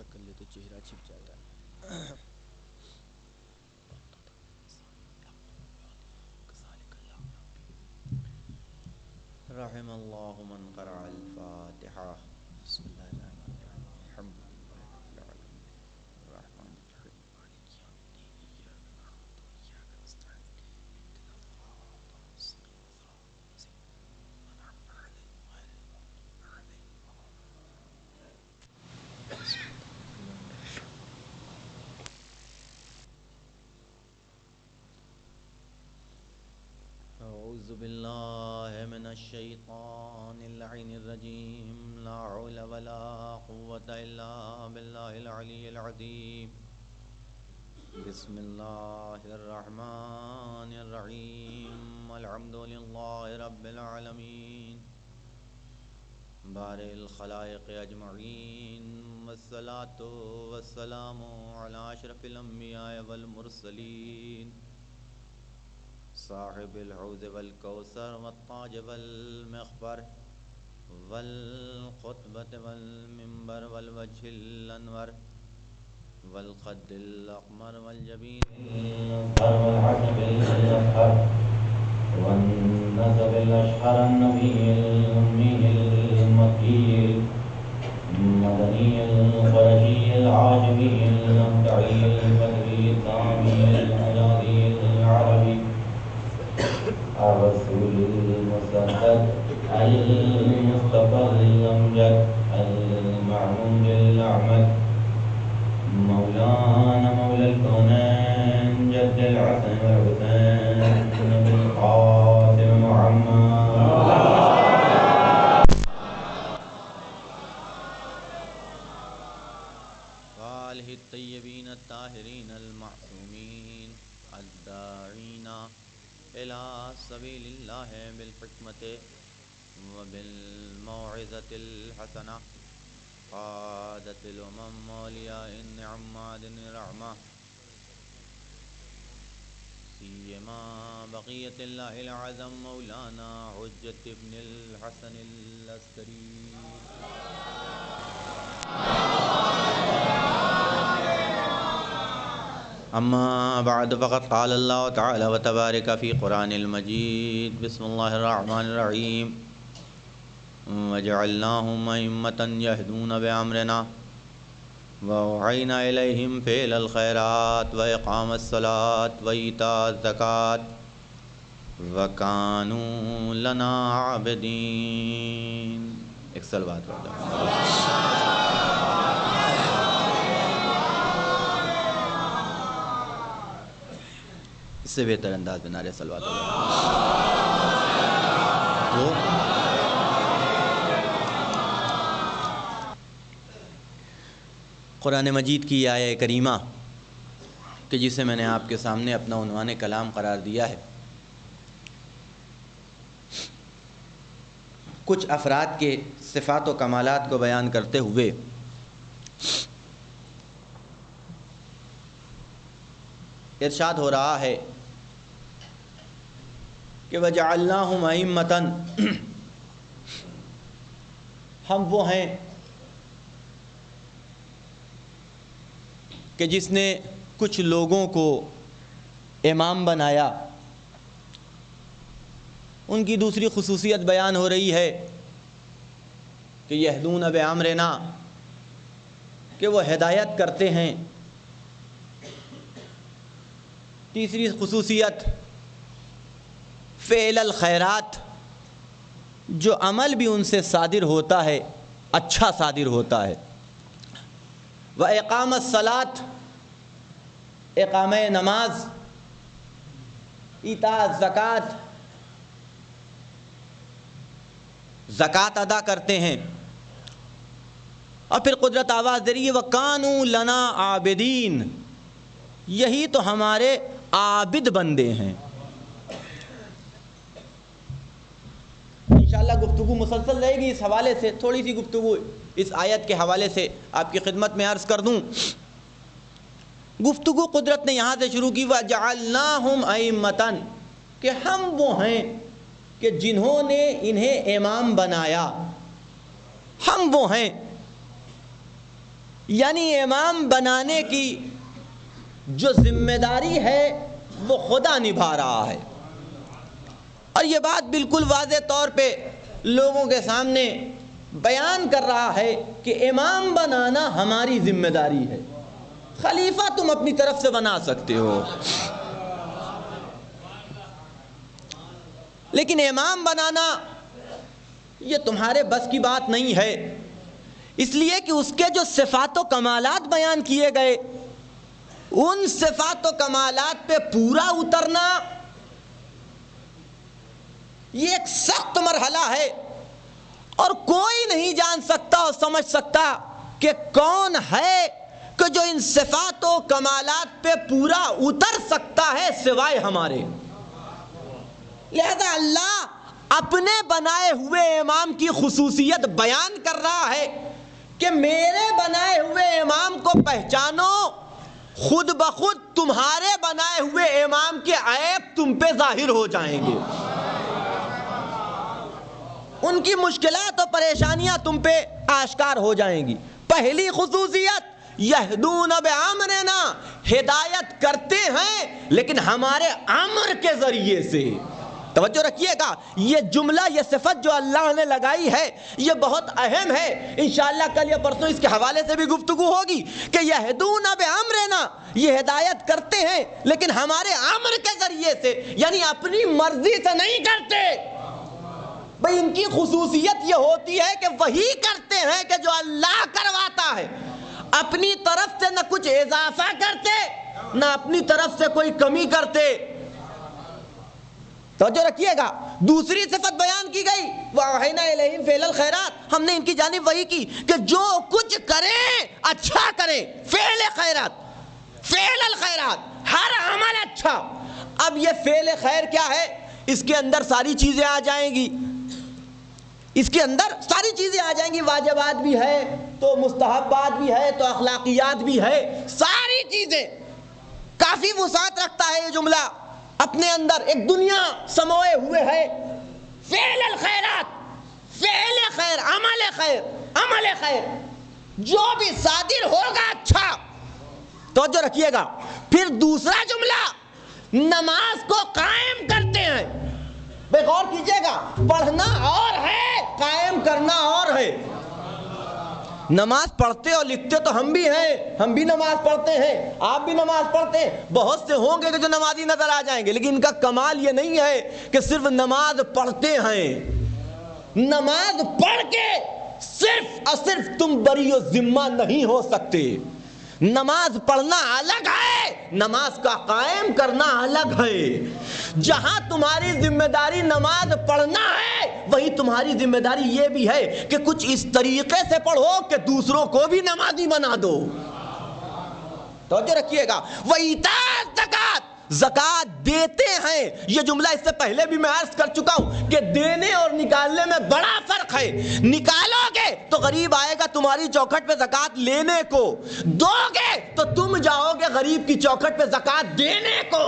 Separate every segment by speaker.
Speaker 1: چھوٹا کر لے تو چہرہ چھپ جاتا ہے.
Speaker 2: رحم اللہ من قرأ الفاتحہ.
Speaker 1: بسم اللہ الرحمن الرحیم.
Speaker 2: الحمد للہ رب العالمین الرحمن الرحیم
Speaker 1: مالک یوم الدین ایاک نعبد و ایاک نستعین اهدنا الصراط المستقیم صراط الذین انعمت علیہم غیر المغضوب علیہم.
Speaker 2: اعوذ باللہ من الشیطان اللعین الرجیم. لا حول ولا قوة الا باللہ العلی العظیم. بسم اللہ الرحمن الرحیم. الحمد للہ رب العالمین بارئ الخلائق اجمعین والصلاة والسلام علی اشرف الانبیاء والمرسلین صاحب الحوض والکوثر والتاج والمغفر والخطبة والمنبر والوجه الانور والقد الاقمر والجبین الازهر والعجب الازهر والنسب الاشهر النبی الأمی المكي المدني القرشي العاجمي الأمتعي البدري السامي الحجازي العربي الرسول المسدد المصطفى الأمجد المعمود الأعمد مولانا مولى الكونين جد الحسن والحسين بالقاسم محمد وآلہ الطیبین الطاہرین المعصومین الداعین إلى سبيل الله بالحكمة وبالموعظة الحسنة قادت الأمم مولياء النعم معدن الرحمة سيما بقية الله العظم مولانا حجة ابن الحسن العسكري. اما بعد فقد قال الله تعالى وتبارك في قرآن المجيد. بسم الله الرحمن الرحيم. وجعلناهم أئمة يهدون بأمرنا وأوحينا إليهم فعل الخيرات وإقام الصلاة وإيتاء الزكاة وكانوا لنا عابدين. ایک صلوات پڑھ لو. اس سے بہتر انداز میں نعرہ صلوات ہو. قرآن مجید کی آیہ کریمہ کہ جسے میں نے آپ کے سامنے اپنا عنوان کلام قرار دیا ہے، کچھ افراد کے صفات و کمالات کو بیان کرتے ہوئے ارشاد ہو رہا ہے کہ وَجَعَلْنَاهُمْ أَئِمَّةً، ہم وہ ہیں کہ جس نے کچھ لوگوں کو امام بنایا. ان کی دوسری خصوصیت بیان ہو رہی ہے کہ یہدون بامرنا، کہ وہ ہدایت کرتے ہیں. تیسری خصوصیت فعل الخیرات، جو عمل بھی ان سے صادر ہوتا ہے اچھا صادر ہوتا ہے. وإقام الصلاة، اقامہ نماز. ایتاء الزکوٰۃ، زکوٰۃ ادا کرتے ہیں. اور پھر قدرت آواز دے رہی ہے وَكَانُوا لَنَا عَابِدِينَ، یہی تو ہمارے عابد بندے ہیں. انشاءاللہ گفتگو مسلسل رہے گی اس حوالے سے. تھوڑی سی گفتگو اس آیت کے حوالے سے آپ کی خدمت میں عرض کر دوں. گفتگو قدرت نے یہاں سے شروع کی وَجَعَلْنَاهُمْ أَئِمَّةً، کہ ہم وہ ہیں کہ جنہوں نے انہیں امام بنایا. ہم وہ ہیں، یعنی امام بنانے کی جو ذمہ داری ہے وہ خدا نبھا رہا ہے، اور یہ بات بالکل واضح طور پہ لوگوں کے سامنے بیان کر رہا ہے کہ امام بنانا ہماری ذمہ داری ہے، خلیفہ تم اپنی طرف سے بنا سکتے ہو، لیکن امام بنانا یہ تمہارے بس کی بات نہیں ہے، اس لیے کہ اس کے جو صفات و کمالات بیان کیے گئے ان صفات و کمالات پہ پورا اترنا یہ ایک سخت مرحلہ ہے، اور کوئی نہیں جان سکتا اور سمجھ سکتا کہ کون ہے کہ جو ان صفات و کمالات پہ پورا اتر سکتا ہے سوائے ہمارے۔ لہذا اللہ اپنے بنائے ہوئے امام کی خصوصیت بیان کر رہا ہے کہ میرے بنائے ہوئے امام کو پہچانو، خود بخود تمہارے بنائے ہوئے امام کے عیب تم پہ ظاہر ہو جائیں گے، ان کی مشکلات اور پریشانیاں تم پہ آشکار ہو جائیں گی۔ پہلی خصوصیت یہدون بامرنا، ہدایت کرتے ہیں لیکن ہمارے امر کے ذریعے سے۔ توجہ رکھیے گا، یہ جملہ، یہ صفت جو اللہ نے لگائی ہے یہ بہت اہم ہے، انشاءاللہ کل یا پرسوں اس کے حوالے سے بھی گفتگو ہوگی کہ یہدون بامرنا، یہ ہدایت کرتے ہیں لیکن ہمارے امر کے ذریعے سے، یعنی اپنی مرضی سے نہیں کرتے۔ بھئی ان کی خصوصیت یہ ہوتی ہے کہ وہی کرتے ہیں کہ جو اللہ کرواتا ہے، اپنی طرف سے نہ کچھ اضافہ کرتے نہ اپنی طرف سے کوئی کمی کرتے۔ توجہ رکھیے گا، دوسری صفت بیان کی گئی وَأَوْحَيْنَا إِلَيْهِمْ فِعْلَ الْخَيْرَاتِ، ہم نے ان کی جانب وحی کی کہ جو کچھ کریں اچھا کریں، فعل خیرات، فعل الخیرات، ہر عمل اچھا۔ اب یہ فعل خیر کیا ہے؟ اس کے اندر ساری چیزیں آ جائیں گی، اس کے اندر ساری چیزیں آ جائیں گی، واجبات بھی ہے تو مستحبات بھی ہے تو اخلاقیات بھی ہے، ساری چیزیں۔ کافی وسعت رکھتا ہے یہ جملہ، اپنے اندر ایک دنیا سموئے ہوئے ہے۔ فعل الخیرات، فعل خیر، عمل خیر، عمل خیر، جو بھی صادر ہوگا اچھا۔ توجہ رکھیے گا، پھر دوسرا جملہ نماز کو قائم کرتے ہیں۔ بے غور کیجئے گا، پڑھنا اور ہے، قائم کرنا اور ہے۔ نماز پڑھتے اور لکھتے تو ہم بھی ہیں، ہم بھی نماز پڑھتے ہیں، آپ بھی نماز پڑھتے ہیں، بہت سے ہوں گے کہ جو نمازی نظر آ جائیں گے، لیکن ان کا کمال یہ نہیں ہے کہ صرف نماز پڑھتے ہیں۔ نماز پڑھ کے صرف اور صرف تم بری و ذمہ نہیں ہو سکتے۔ نماز پڑھنا الگ ہے، نماز کا قائم کرنا الگ ہے۔ جہاں تمہاری ذمہ داری نماز پڑھنا ہے وہی تمہاری ذمہ داری یہ بھی ہے کہ کچھ اس طریقے سے پڑھو کہ دوسروں کو بھی نمازی بنا دو۔ توجہ رکھیے گا، وَإِيتَاءَ الزَّكَاةِ، زکوٰۃ دیتے ہیں۔ یہ جملہ اس سے پہلے بھی میں عرض کر چکا ہوں کہ دینے اور نکالنے میں بڑا فرق ہے۔ نکالو گے تو غریب آئے گا تمہاری چوکھٹ پہ زکوٰۃ لینے کو، دو گے تو تم جاؤ گے غریب کی چوکھٹ پہ زکوٰۃ دینے کو۔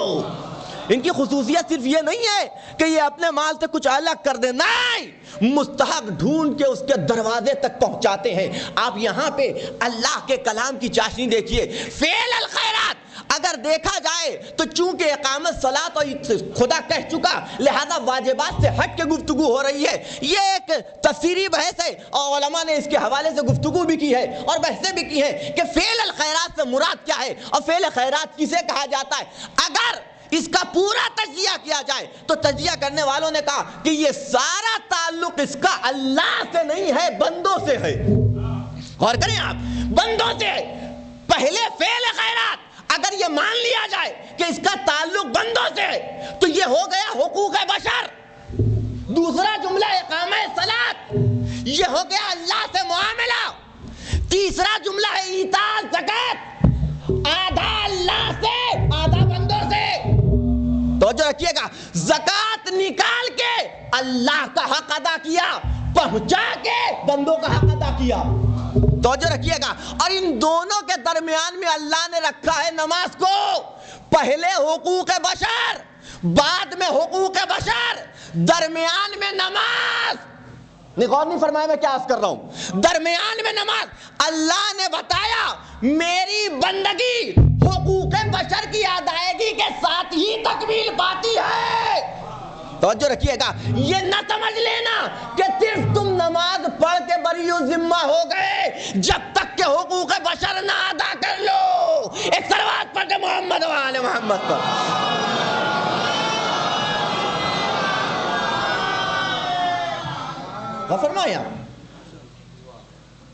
Speaker 2: ان کی خصوصیت صرف یہ نہیں ہے کہ یہ اپنے مال سے کچھ الگ کر دیں، نہیں، مستحق ڈھونڈ کے اس کے دروازے تک پہنچاتے ہیں۔ آپ یہاں پہ اللہ کے کلام کی چاشنی دیکھیے، فعل الخیرات اگر دیکھا جائے تو چونکہ اقامت صلاۃ اور خدا کہہ چکا لہذا واجبات سے ہٹ کے گفتگو ہو رہی ہے، یہ ایک تفسیری بحث ہے اور علماء نے اس کے حوالے سے گفتگو بھی کی ہے اور بحثیں بھی کی ہیں کہ فعل الخیرات سے مراد کیا ہے اور فعل خیرات کسے کہا جاتا ہے۔ اگر اس کا پورا تجزیہ کیا جائے تو تجزیہ کرنے والوں نے کہا کہ یہ سارا تعلق اس کا اللہ سے نہیں ہے، بندوں سے ہے۔ غور کریں آپ، بندوں سے ہے۔ پہلے فعل خیرات اگر یہ مان لیا جائے کہ اس کا تعلق بندوں سے ہے تو یہ ہو گیا حقوق بشر۔ دوسرا جملہ اقامہ صلاۃ، یہ ہو گیا اللہ سے معاملہ۔ تیسرا جملہ ہے ایتاء زکوٰۃ، آدھا اللہ سے آدھا بندوں سے۔ توجہ رکھیے گا، زکوٰۃ نکال کے اللہ کا حق ادا کیا، پہنچا کے بندوں کا حق ادا کیا۔ توجہ رکھیے گا، اور ان دونوں کے درمیان میں اللہ نے رکھا ہے نماز کو۔ پہلے حقوق بشر، بعد میں حقوق بشر، درمیان میں نماز۔ غور نہیں فرمایا میں کیا عرض کر رہا ہوں؟ درمیان میں نماز، اللہ نے بتایا میری بندگی حقوق بشر کی ادائیگی کے ساتھ ہی تکمیل پاتی ہے۔ توجہ رکھیے گا، یہ نہ سمجھ لینا کہ صرف تم نماز پڑھ کے بری و ذمہ ہو گئے جب تک کہ حقوق بشر نہ ادا کر لو۔ ایک صلوات پڑھ کے محمد و آل محمد پر۔ فرمایا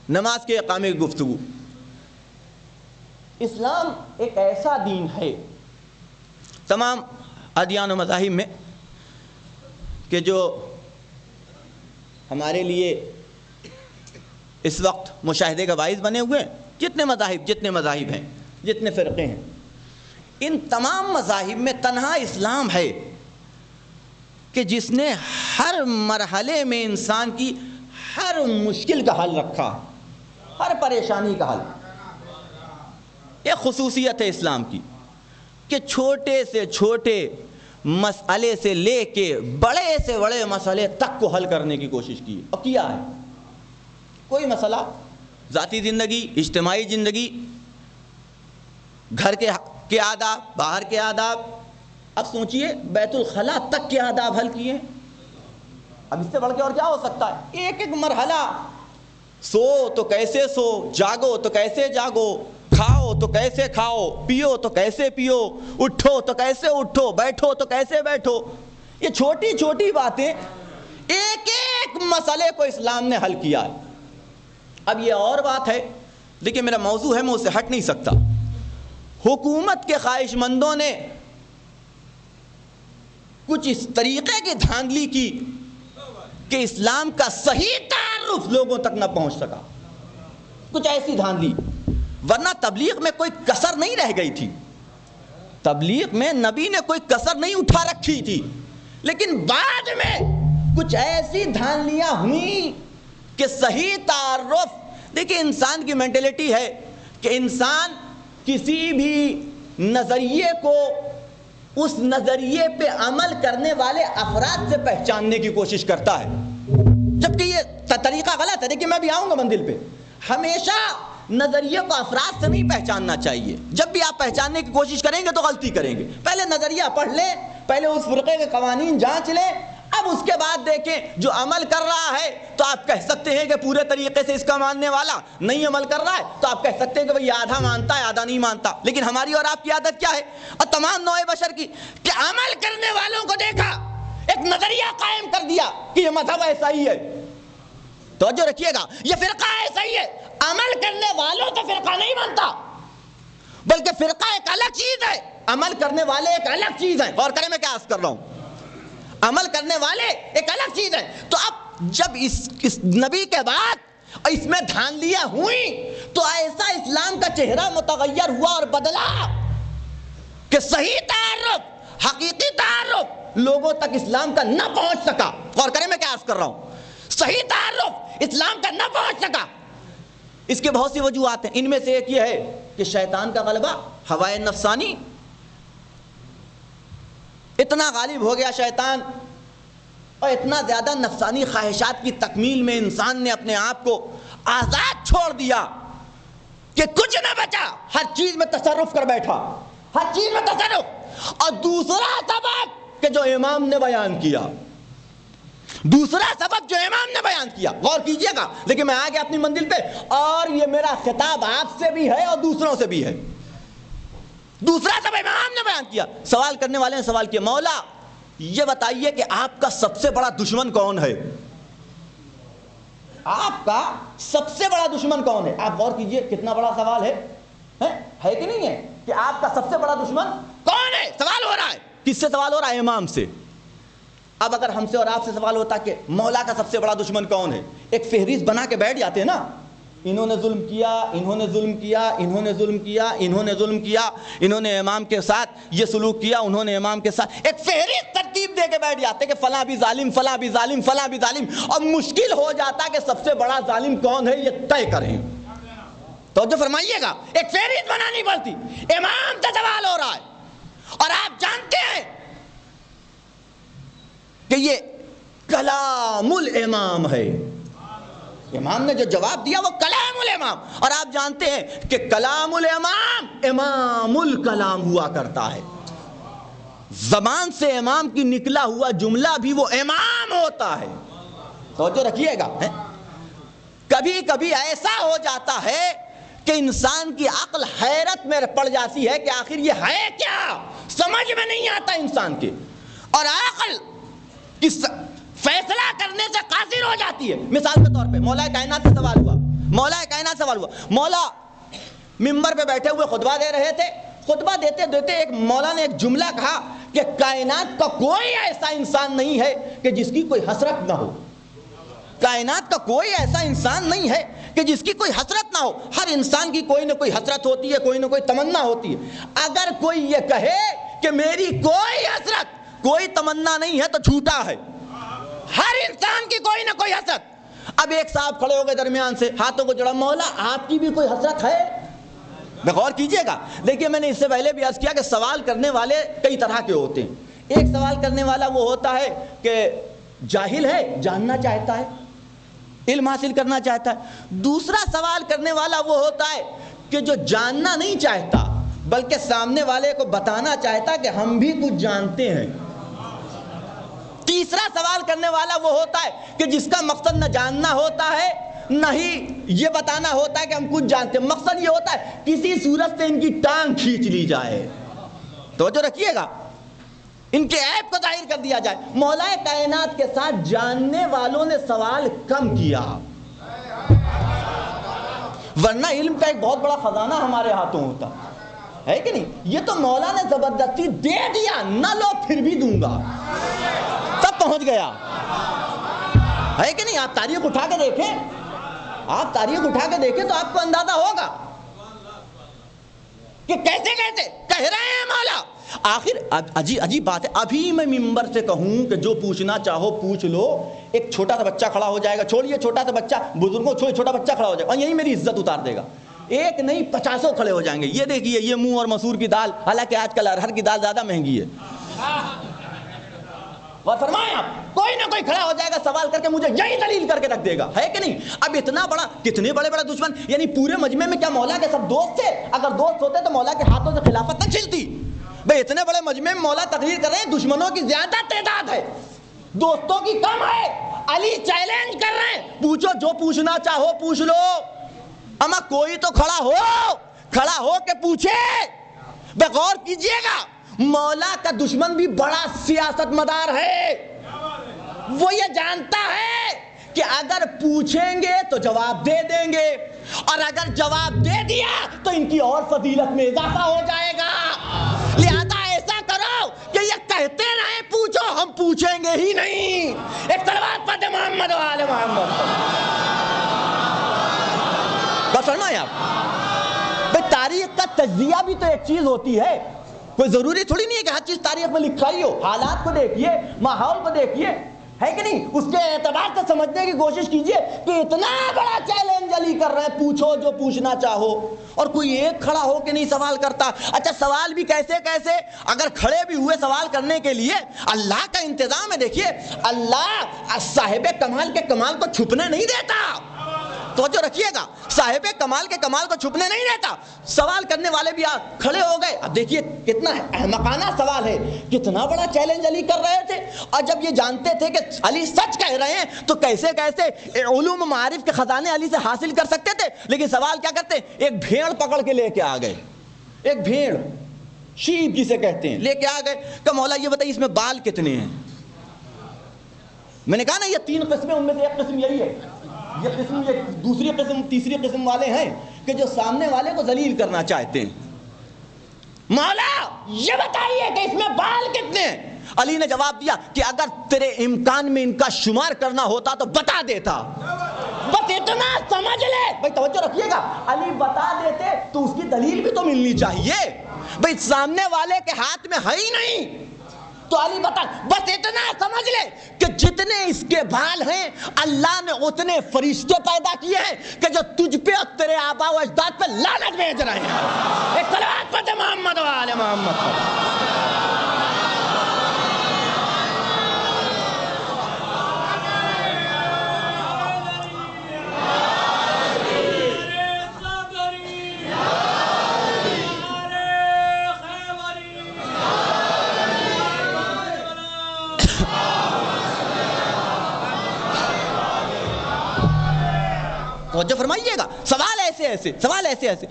Speaker 2: نماز کے اقامے کی گفتگو۔ اسلام ایک ایسا دین ہے تمام ادیان و مذاہب میں کہ جو ہمارے لیے اس وقت مشاہدے کا باعث بنے ہوئے ہیں، جتنے مذاہب ہیں، جتنے فرقے ہیں، ان تمام مذاہب میں تنہا اسلام ہے کہ جس نے ہر مرحلے میں انسان کی ہر مشکل کا حل رکھا، ہر پریشانی کا حل۔ یہ خصوصیت ہے اسلام کی کہ چھوٹے سے چھوٹے مسئلے سے لے کے بڑے سے بڑے مسئلے تک کو حل کرنے کی کوشش کی اور کیا ہے۔ کوئی مسئلہ، ذاتی زندگی، اجتماعی زندگی، گھر کے آداب، باہر کے آداب، اب سوچئے بیت الخلاء تک کے آداب حل کیے۔ اب اس سے بڑھ کے اور کیا ہو سکتا ہے؟ ایک ایک مرحلہ، سو تو کیسے سو، جاگو تو کیسے جاگو، کھاؤ تو کیسے کھاؤ، پیو تو کیسے پیو، اٹھو تو کیسے اٹھو، بیٹھو تو کیسے بیٹھو۔ یہ چھوٹی چھوٹی باتیں ایک ایک مسئلے کو اسلام نے حل کیا ہے۔ اب یہ اور بات ہے، دیکھیں میرا موضوع ہے، میں اس سے ہٹ نہیں سکتا۔ حکومت کے خواہش مندوں نے کچھ اس طریقے کی دھاندلی کی کہ اسلام کا صحیح تعارف لوگوں تک نہ پہنچ سکا، کچھ ایسی دھاندلی، ورنہ تبلیغ میں کوئی کسر نہیں رہ گئی تھی، تبلیغ میں نبی نے کوئی کسر نہیں اٹھا رکھی تھی، لیکن بعد میں کچھ ایسی دھاندلیاں ہوئیں کہ صحیح تعارف، دیکھیں انسان کی مینٹلٹی ہے کہ انسان کسی بھی نظریے کو اس نظریے پہ عمل کرنے والے افراد سے پہچاننے کی کوشش کرتا ہے، جبکہ یہ طریقہ غلط ہے۔ دیکھیں میں بھی آؤں گا منزل پہ، ہمیشہ نظریے کو افراد سے نہیں پہچاننا چاہیے۔ جب بھی آپ پہچاننے کی کوشش کریں گے تو غلطی کریں گے۔ پہلے نظریہ پڑھ لیں، پہلے اس فرقے کے قوانین جانچ لیں، اب اس کے بعد دیکھیں جو عمل کر رہا ہے تو آپ کہہ سکتے ہیں کہ پورے طریقے سے اس کا ماننے والا، نہیں عمل کر رہا ہے تو آپ کہہ سکتے ہیں کہ بھئی آدھا مانتا ہے آدھا نہیں مانتا۔ لیکن ہماری اور آپ کی عادت کیا ہے، اور تمام نوع بشر کی، کہ عمل کرنے والوں کو دیکھا، ایک نظریہ قائم کر دیا کہ یہ مذہب ایسا ہی ہے۔ توجہ رکھیے گا، یہ فرقہ ایسا ہی ہے۔ عمل کرنے والوں تو فرقہ نہیں مانتا، بلکہ فرقہ ایک الگ چیز ہے، عمل کرنے والے ایک الگ چیز ہے۔ غور کریں میں کیا عرض کر رہا ہوں، عمل کرنے والے ایک الگ چیز ہے۔ تو اب جب اس نبی کے بعد اس میں دھاندلیاں ہوئیں تو ایسا اسلام کا چہرہ متغیر ہوا اور بدلا کہ صحیح تعارف، حقیقی تعارف لوگوں تک اسلام کا نہ پہنچ سکا۔ غور کریں میں کیا عرض کر رہا ہوں، صحیح تعارف اسلام کا نہ پہنچ سکا۔ اس کے بہت سی وجوہات ہیں، ان میں سے ایک یہ ہے کہ شیطان کا غلبہ، ہوائے نفسانی، اتنا غالب ہو گیا شیطان، اور اتنا زیادہ نفسانی خواہشات کی تکمیل میں انسان نے اپنے آپ کو آزاد چھوڑ دیا کہ کچھ نہ بچا، ہر چیز میں تصرف کر بیٹھا، ہر چیز میں تصرف۔ اور دوسرا سبب کہ جو امام نے بیان کیا، دوسرا سبب جو امام نے بیان کیا، غور کیجئے گا، لیکن میں آ گیا اپنی منزل پہ، اور یہ میرا خطاب آپ سے بھی ہے اور دوسروں سے بھی ہے۔ دوسرا سبب امام نے بیان کیا۔ سوال کرنے والے نے سوال کیا، مولا یہ بتائیے کہ آپ کا سب سے بڑا دشمن کون ہے؟ آپ کا سب سے بڑا دشمن کون ہے؟ آپ غور کیجئے کتنا بڑا سوال ہے کہ نہیں ہے، کہ آپ کا سب سے بڑا دشمن کون ہے؟ سوال ہو رہا ہے، کس سے سوال ہو رہا ہے؟ امام سے۔ اب اگر ہم سے اور آپ سے سوال ہوتا کہ مولا کا سب سے بڑا دشمن کون ہے، ایک فہرست بنا کے بیٹھ جاتے ہیں نا، انہوں نے ظلم کیا، انہوں نے ظلم کیا، انہوں نے ظلم کیا، انہوں نے ظلم کیا، انہوں نے امام کے ساتھ یہ سلوک کیا، انہوں نے امام کے ساتھ، ایک فہرست ترتیب دے کے بیٹھ جاتے کہ فلاں بھی ظالم، فلاں بھی ظالم، فلاں بھی ظالم، اور مشکل ہو جاتا کہ سب سے بڑا ظالم کون ہے یہ طے کریں۔ توجہ فرمائیے گا، ایک فہرست بنانی پڑتی۔ امام سے سوال ہو رہا ہے اور آپ جانتے ہیں کہ یہ کلام الامام ہے، امام نے جو جواب دیا وہ کلام الامام. اور آپ جانتے ہیں کہ کلام الامام امام الکلام ہوا کرتا ہے. زبان سے امام کی نکلا ہوا جملہ بھی وہ امام ہوتا ہے. توجہ رکھیے گا. کبھی کبھی ایسا ہو جاتا ہے کہ انسان کی عقل حیرت میں پڑ جاتی ہے کہ آخر یہ ہے کیا، سمجھ میں نہیں آتا انسان کے. اور عقل کی فیصلہ کرنے سے قاصر ہو جاتی ہے. مثال کے طور پہ مولا کائنات سے سوال ہوا. مولا ممبر پہ بیٹھے ہوئے خطبہ دے رہے تھے. خطبہ دیتے دیتے ایک مولا نے ایک جملہ کہا کہ کائنات کا کوئی ایسا انسان نہیں ہے کہ جس کی کوئی حسرت نہ ہو. کائنات کا کوئی ایسا انسان نہیں ہے کہ جس کی کوئی حسرت نہ ہو. ہر انسان کی کوئی نہ کوئی حسرت ہوتی ہے، کوئی نہ کوئی تمنا ہوتی ہے. اگر کوئی یہ کہے کہ میری کوئی حسرت کوئی تمنا نہیں ہے تو جھوٹا ہے. ہر انسان کی کوئی نہ کوئی حسرت. اب ایک صاحب کھڑے ہو گئے درمیان سے، ہاتھوں کو جوڑا، مولا آپ کی بھی کوئی حسرت ہے؟ غور کیجئے گا. دیکھیے میں نے اس سے پہلے بھی عرض کیا کہ سوال کرنے والے کئی طرح کے ہوتے ہیں. ایک سوال کرنے والا وہ ہوتا ہے کہ جاہل ہے، جاننا چاہتا ہے، علم حاصل کرنا چاہتا ہے. دوسرا سوال کرنے والا وہ ہوتا ہے کہ جو جاننا نہیں چاہتا بلکہ سامنے والے کو بتانا چاہتا کہ ہم بھی کچھ جانتے ہیں. تیسرا سوال کرنے والا وہ ہوتا ہے کہ جس کا مقصد نہ جاننا ہوتا ہے نہ ہی یہ بتانا ہوتا ہے کہ ہم کچھ جانتے ہیں. مقصد یہ ہوتا ہے کسی صورت سے ان کی ٹانگ کھینچ لی جائے. توجہ رکھیے گا، ان کے عیب کو ظاہر کر دیا جائے. مولا کائنات کے ساتھ جاننے والوں نے سوال کم کیا، ورنہ علم کا ایک بہت بڑا خزانہ ہمارے ہاتھوں ہوتا ہے کہ نہیں. یہ تو مولا نے زبردستی دے دیا، نہ لو پھر بھی دوں گا، تب پہنچ گیا ہے کہ نہیں. آپ تاریخ اٹھا کے دیکھیں، آپ تاریخ اٹھا کے دیکھیں تو آپ کو اندازہ ہوگا کہ کیسے کیسے کہہ رہے ہیں مولا. آخر عجیب بات ہے، ابھی میں ممبر سے کہوں کہ جو پوچھنا چاہو پوچھ لو، ایک چھوٹا سا بچہ کھڑا ہو جائے گا. چھوڑیے چھوٹا سا بچہ، بزرگوں چھوڑیے، چھوٹا بچہ کھڑا ہو جائے گا اور یہی میری عزت اتار دے گا. ایک نہیں 50 کھڑے ہو جائیں گے. یہ دیکھیے یہ منہ اور مسور کی دال، حالانکہ آج کل ارہر کی دال زیادہ مہنگی ہے. اور فرمائیں آپ، کوئی نہ کوئی کھڑا ہو جائے گا سوال کر کے مجھے یہی دلیل کر کے رکھ دے گا، ہے کہ نہیں. اب اتنا بڑا، کتنے بڑے بڑے دشمن، یعنی پورے مجمع میں کیا مولا کے سب دوست تھے؟ اگر دوست ہوتے تو مولا کے ہاتھوں سے خلافت نہ چھلتی. بھئی اتنے بڑے مجمع میں مولا تقریر کر رہے ہیں، دشمنوں کی زیادہ تعداد ہے، دوستوں کی کم ہے. علی چیلنج کر رہے ہیں، پوچھو جو پوچھنا چاہو پوچھ لو. اما کوئی تو کھڑا ہو کے پوچھے. غور کیجئے گا، مولا کا دشمن بھی بڑا سیاست مدار ہے. وہ یہ جانتا ہے کہ اگر پوچھیں گے تو جواب دے دیں گے، اور اگر جواب دے دیا تو ان کی اور فضیلت میں اضافہ ہو جائے گا. لہذا ایسا کرو کہ یہ کہتے رہیں پوچھو، ہم پوچھیں گے ہی نہیں. ایک صلوات پڑھتے محمد و آل محمد. بس فرمائیں آپ، تاریخ کا تجزیہ بھی تو ایک چیز ہوتی ہے. کوئی ضروری تھوڑی نہیں ہے کہ ہر چیز تاریخ میں لکھا ہی ہو. حالات کو دیکھیے، ماحول کو دیکھیے، ہے کہ نہیں. اس کے اعتبار سے سمجھنے کی کوشش کیجئے کہ اتنا بڑا چیلنج علی کر رہے ہیں، پوچھو جو پوچھنا چاہو، اور کوئی ایک کھڑا ہو کے نہیں سوال کرتا. اچھا سوال بھی کیسے کیسے، اگر کھڑے بھی ہوئے سوال کرنے کے لیے اللہ کا انتظام ہے. دیکھیے اللہ صاحب کمال کے کمال کو چھپنے نہیں دیتا. توجہ رکھیے گا، صاحب کمال کے کمال کو چھپنے نہیں دیتا. سوال کرنے والے بھی کھڑے ہو گئے. اب دیکھیے کتنا احمقانہ سوال ہے، کتنا بڑا چیلنج علی کر رہے تھے. اور جب یہ جانتے تھے کہ علی سچ کہہ رہے ہیں تو کیسے کیسے علوم معارف کے خزانے علی سے حاصل کر سکتے تھے. لیکن سوال کیا کرتے، ایک بھیڑ پکڑ کے لے کے آ گئے. ایک بھیڑ، شیپ جسے کہتے ہیں، لے کے آ گئے کہ مولا یہ بتائیے اس میں بال کتنے ہیں. میں نے کہا نا یہ 3 قسمیں، ان میں سے ایک قسم یہی ہے. یہ قسم، یہ دوسری قسم، تیسری قسم والے ہیں کہ جو سامنے والے کو ذلیل کرنا چاہتے ہیں. مولا یہ بتائیے کہ اس میں بال کتنے ہیں. علی نے جواب دیا کہ اگر تیرے امکان میں ان کا شمار کرنا ہوتا تو بتا دیتا، بس اتنا سمجھ لے. بھائی توجہ رکھیے گا، علی بتا دیتے تو اس کی دلیل بھی تو ملنی چاہیے. بھائی سامنے والے کے ہاتھ میں ہے ہی نہیں تو علی بتا، بس اتنا سمجھ لے کہ جتنے اس کے بال ہیں اللہ نے اتنے فرشتے پیدا کیے ہیں کہ جو تجھ پہ اور تیرے آبا و اجداد پہ لعنت بھیج رہے ہیں. ایک صلوات پڑھتے محمد و آل محمد. توجہ فرمائیے گا، سوال ایسے ایسے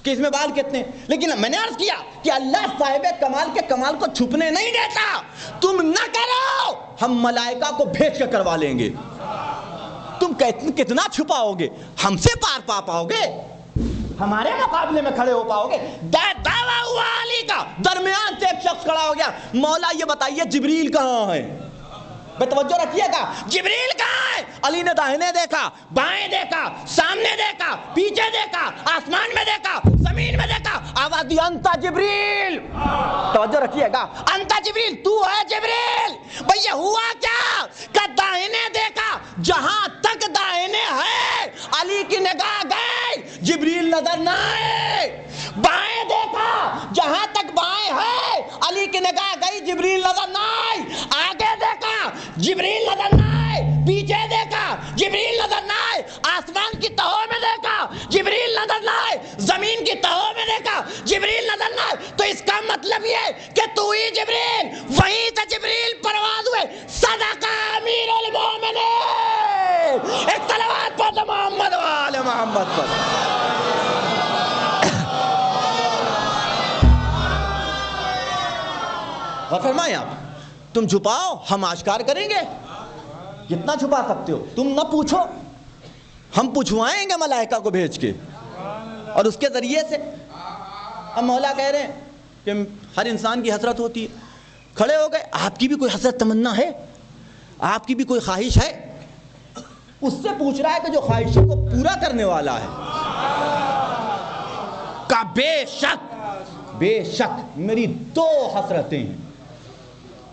Speaker 2: کہ اس میں بال کتنے، لیکن میں نے عرض کیا کہ اللہ صاحب کمال کے کمال کو چھپنے نہیں دیتا. تم نہ کرو، ہم ملائکہ کو بھیج کے کروا لیں گے. تم کتنا چھپاؤ گے؟ ہم سے پار پا پاؤ گے؟ ہمارے مقابلے میں کھڑے ہو پاؤ گے؟ دعویٰ ہوا علی کا، درمیان سے ایک شخص کھڑا ہو گیا، مولا یہ بتائیے جبریل کہاں ہے؟ بے توجہ رکھیے گا، جبریل کہاں ہے؟ علی نے داہنے دیکھا، بائیں دیکھا، سامنے دیکھا، پیچھے دیکھا، آسمان میں دیکھا، زمین میں دیکھا، آواز دی انتا جبریل. توجہ رکھیے گا، انتا جبریل، تو ہے جبریل. بھئی یہ ہوا کیا کہ داہنے دیکھا، جہاں تک داہنے ہے علی کی نگاہ گئی، جبریل نظر نہ آئے. بائیں دیکھا، جہاں تک بائیں ہے علی کی نگاہ گئی، جبریل نظر نہ آئی. آگے دیکھا، جبریل نظر نہ آئے. پیچھے دیکھا، جبریل نظر نہ آئے. آسمان کی تہوں میں دیکھا، جبریل نظر نہ آئے. زمین کی تہوں میں دیکھا، جبریل نظر نہ آئے. تو اس کا مطلب یہ کہ تو ہی جبریل. وہیں سے جبریل پرواز ہوئے. صدق امیر المومنین. ایک صلوات پڑھ محمد و آل محمد پر. اور فرمایا تم چھپاؤ، ہم آشکار کریں گے. کتنا چھپا سکتے ہو؟ تم نہ پوچھو، ہم پوچھوائیں گے ملائکہ کو بھیج کے، اور اس کے ذریعے سے. اب مولا کہہ رہے ہیں کہ ہر انسان کی حسرت ہوتی ہے. کھڑے ہو گئے، آپ کی بھی کوئی حسرت تمنا ہے؟ آپ کی بھی کوئی خواہش ہے؟ اس سے پوچھ رہا ہے کہ جو خواہشوں کو پورا کرنے والا ہے. کہ بے شک میری دو حسرتیں ہیں،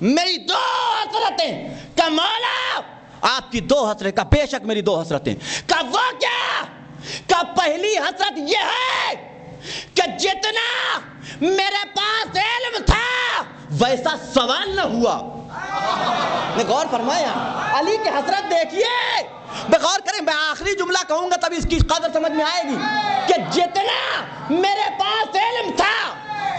Speaker 2: میری دو حسرتیں. کہ مولا آپ کی دو حسرتیں، کہ بے شک میری دو حسرتیں. کہ وہ کیا؟ کہ پہلی حسرت یہ ہے کہ جتنا میرے پاس علم تھا ویسا سوال نہ ہوا. نے غور فرمایا، علی کی حسرت دیکھیے، بغور کریں. میں آخری جملہ کہوں گا تب اس کی قدر سمجھ میں آئے گی کہ جتنا میرے پاس علم تھا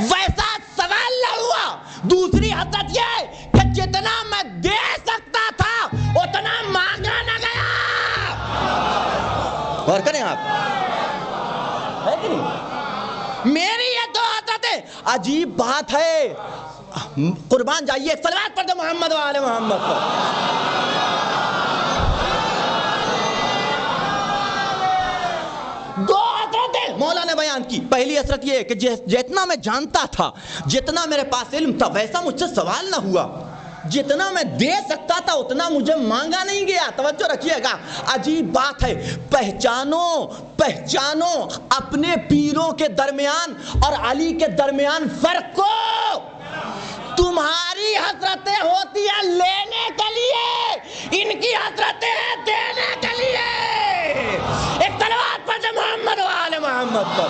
Speaker 2: ویسا سوال نہ ہوا. دوسری حسرت یہ ہے کہ جتنا میں دے سکتا تھا اتنا مانگا نہ گیا. غور کریں آپ، ہے کہ نہیں؟ میری یہ دو حسرتیں. عجیب بات ہے، قربان جائیے، صلوات پڑھ دو محمد و آل محمد پر. دو حسرتیں مولا نے بیان کی. پہلی حسرت یہ ہے کہ جتنا میں جانتا تھا، جتنا میرے پاس علم تھا ویسا مجھ سے سوال نہ ہوا. جتنا میں دے سکتا تھا اتنا مجھے مانگا نہیں گیا. توجہ رکھیے گا، عجیب بات ہے. پہچانو اپنے پیروں کے درمیان اور علی کے درمیان فرق کو. تمہاری حسرتیں ہوتی ہیں لینے کے لیے، ان کی حسرتیں ہیں دینے کے لیے. ایک صلوات پڑھ محمد و آل محمد پر.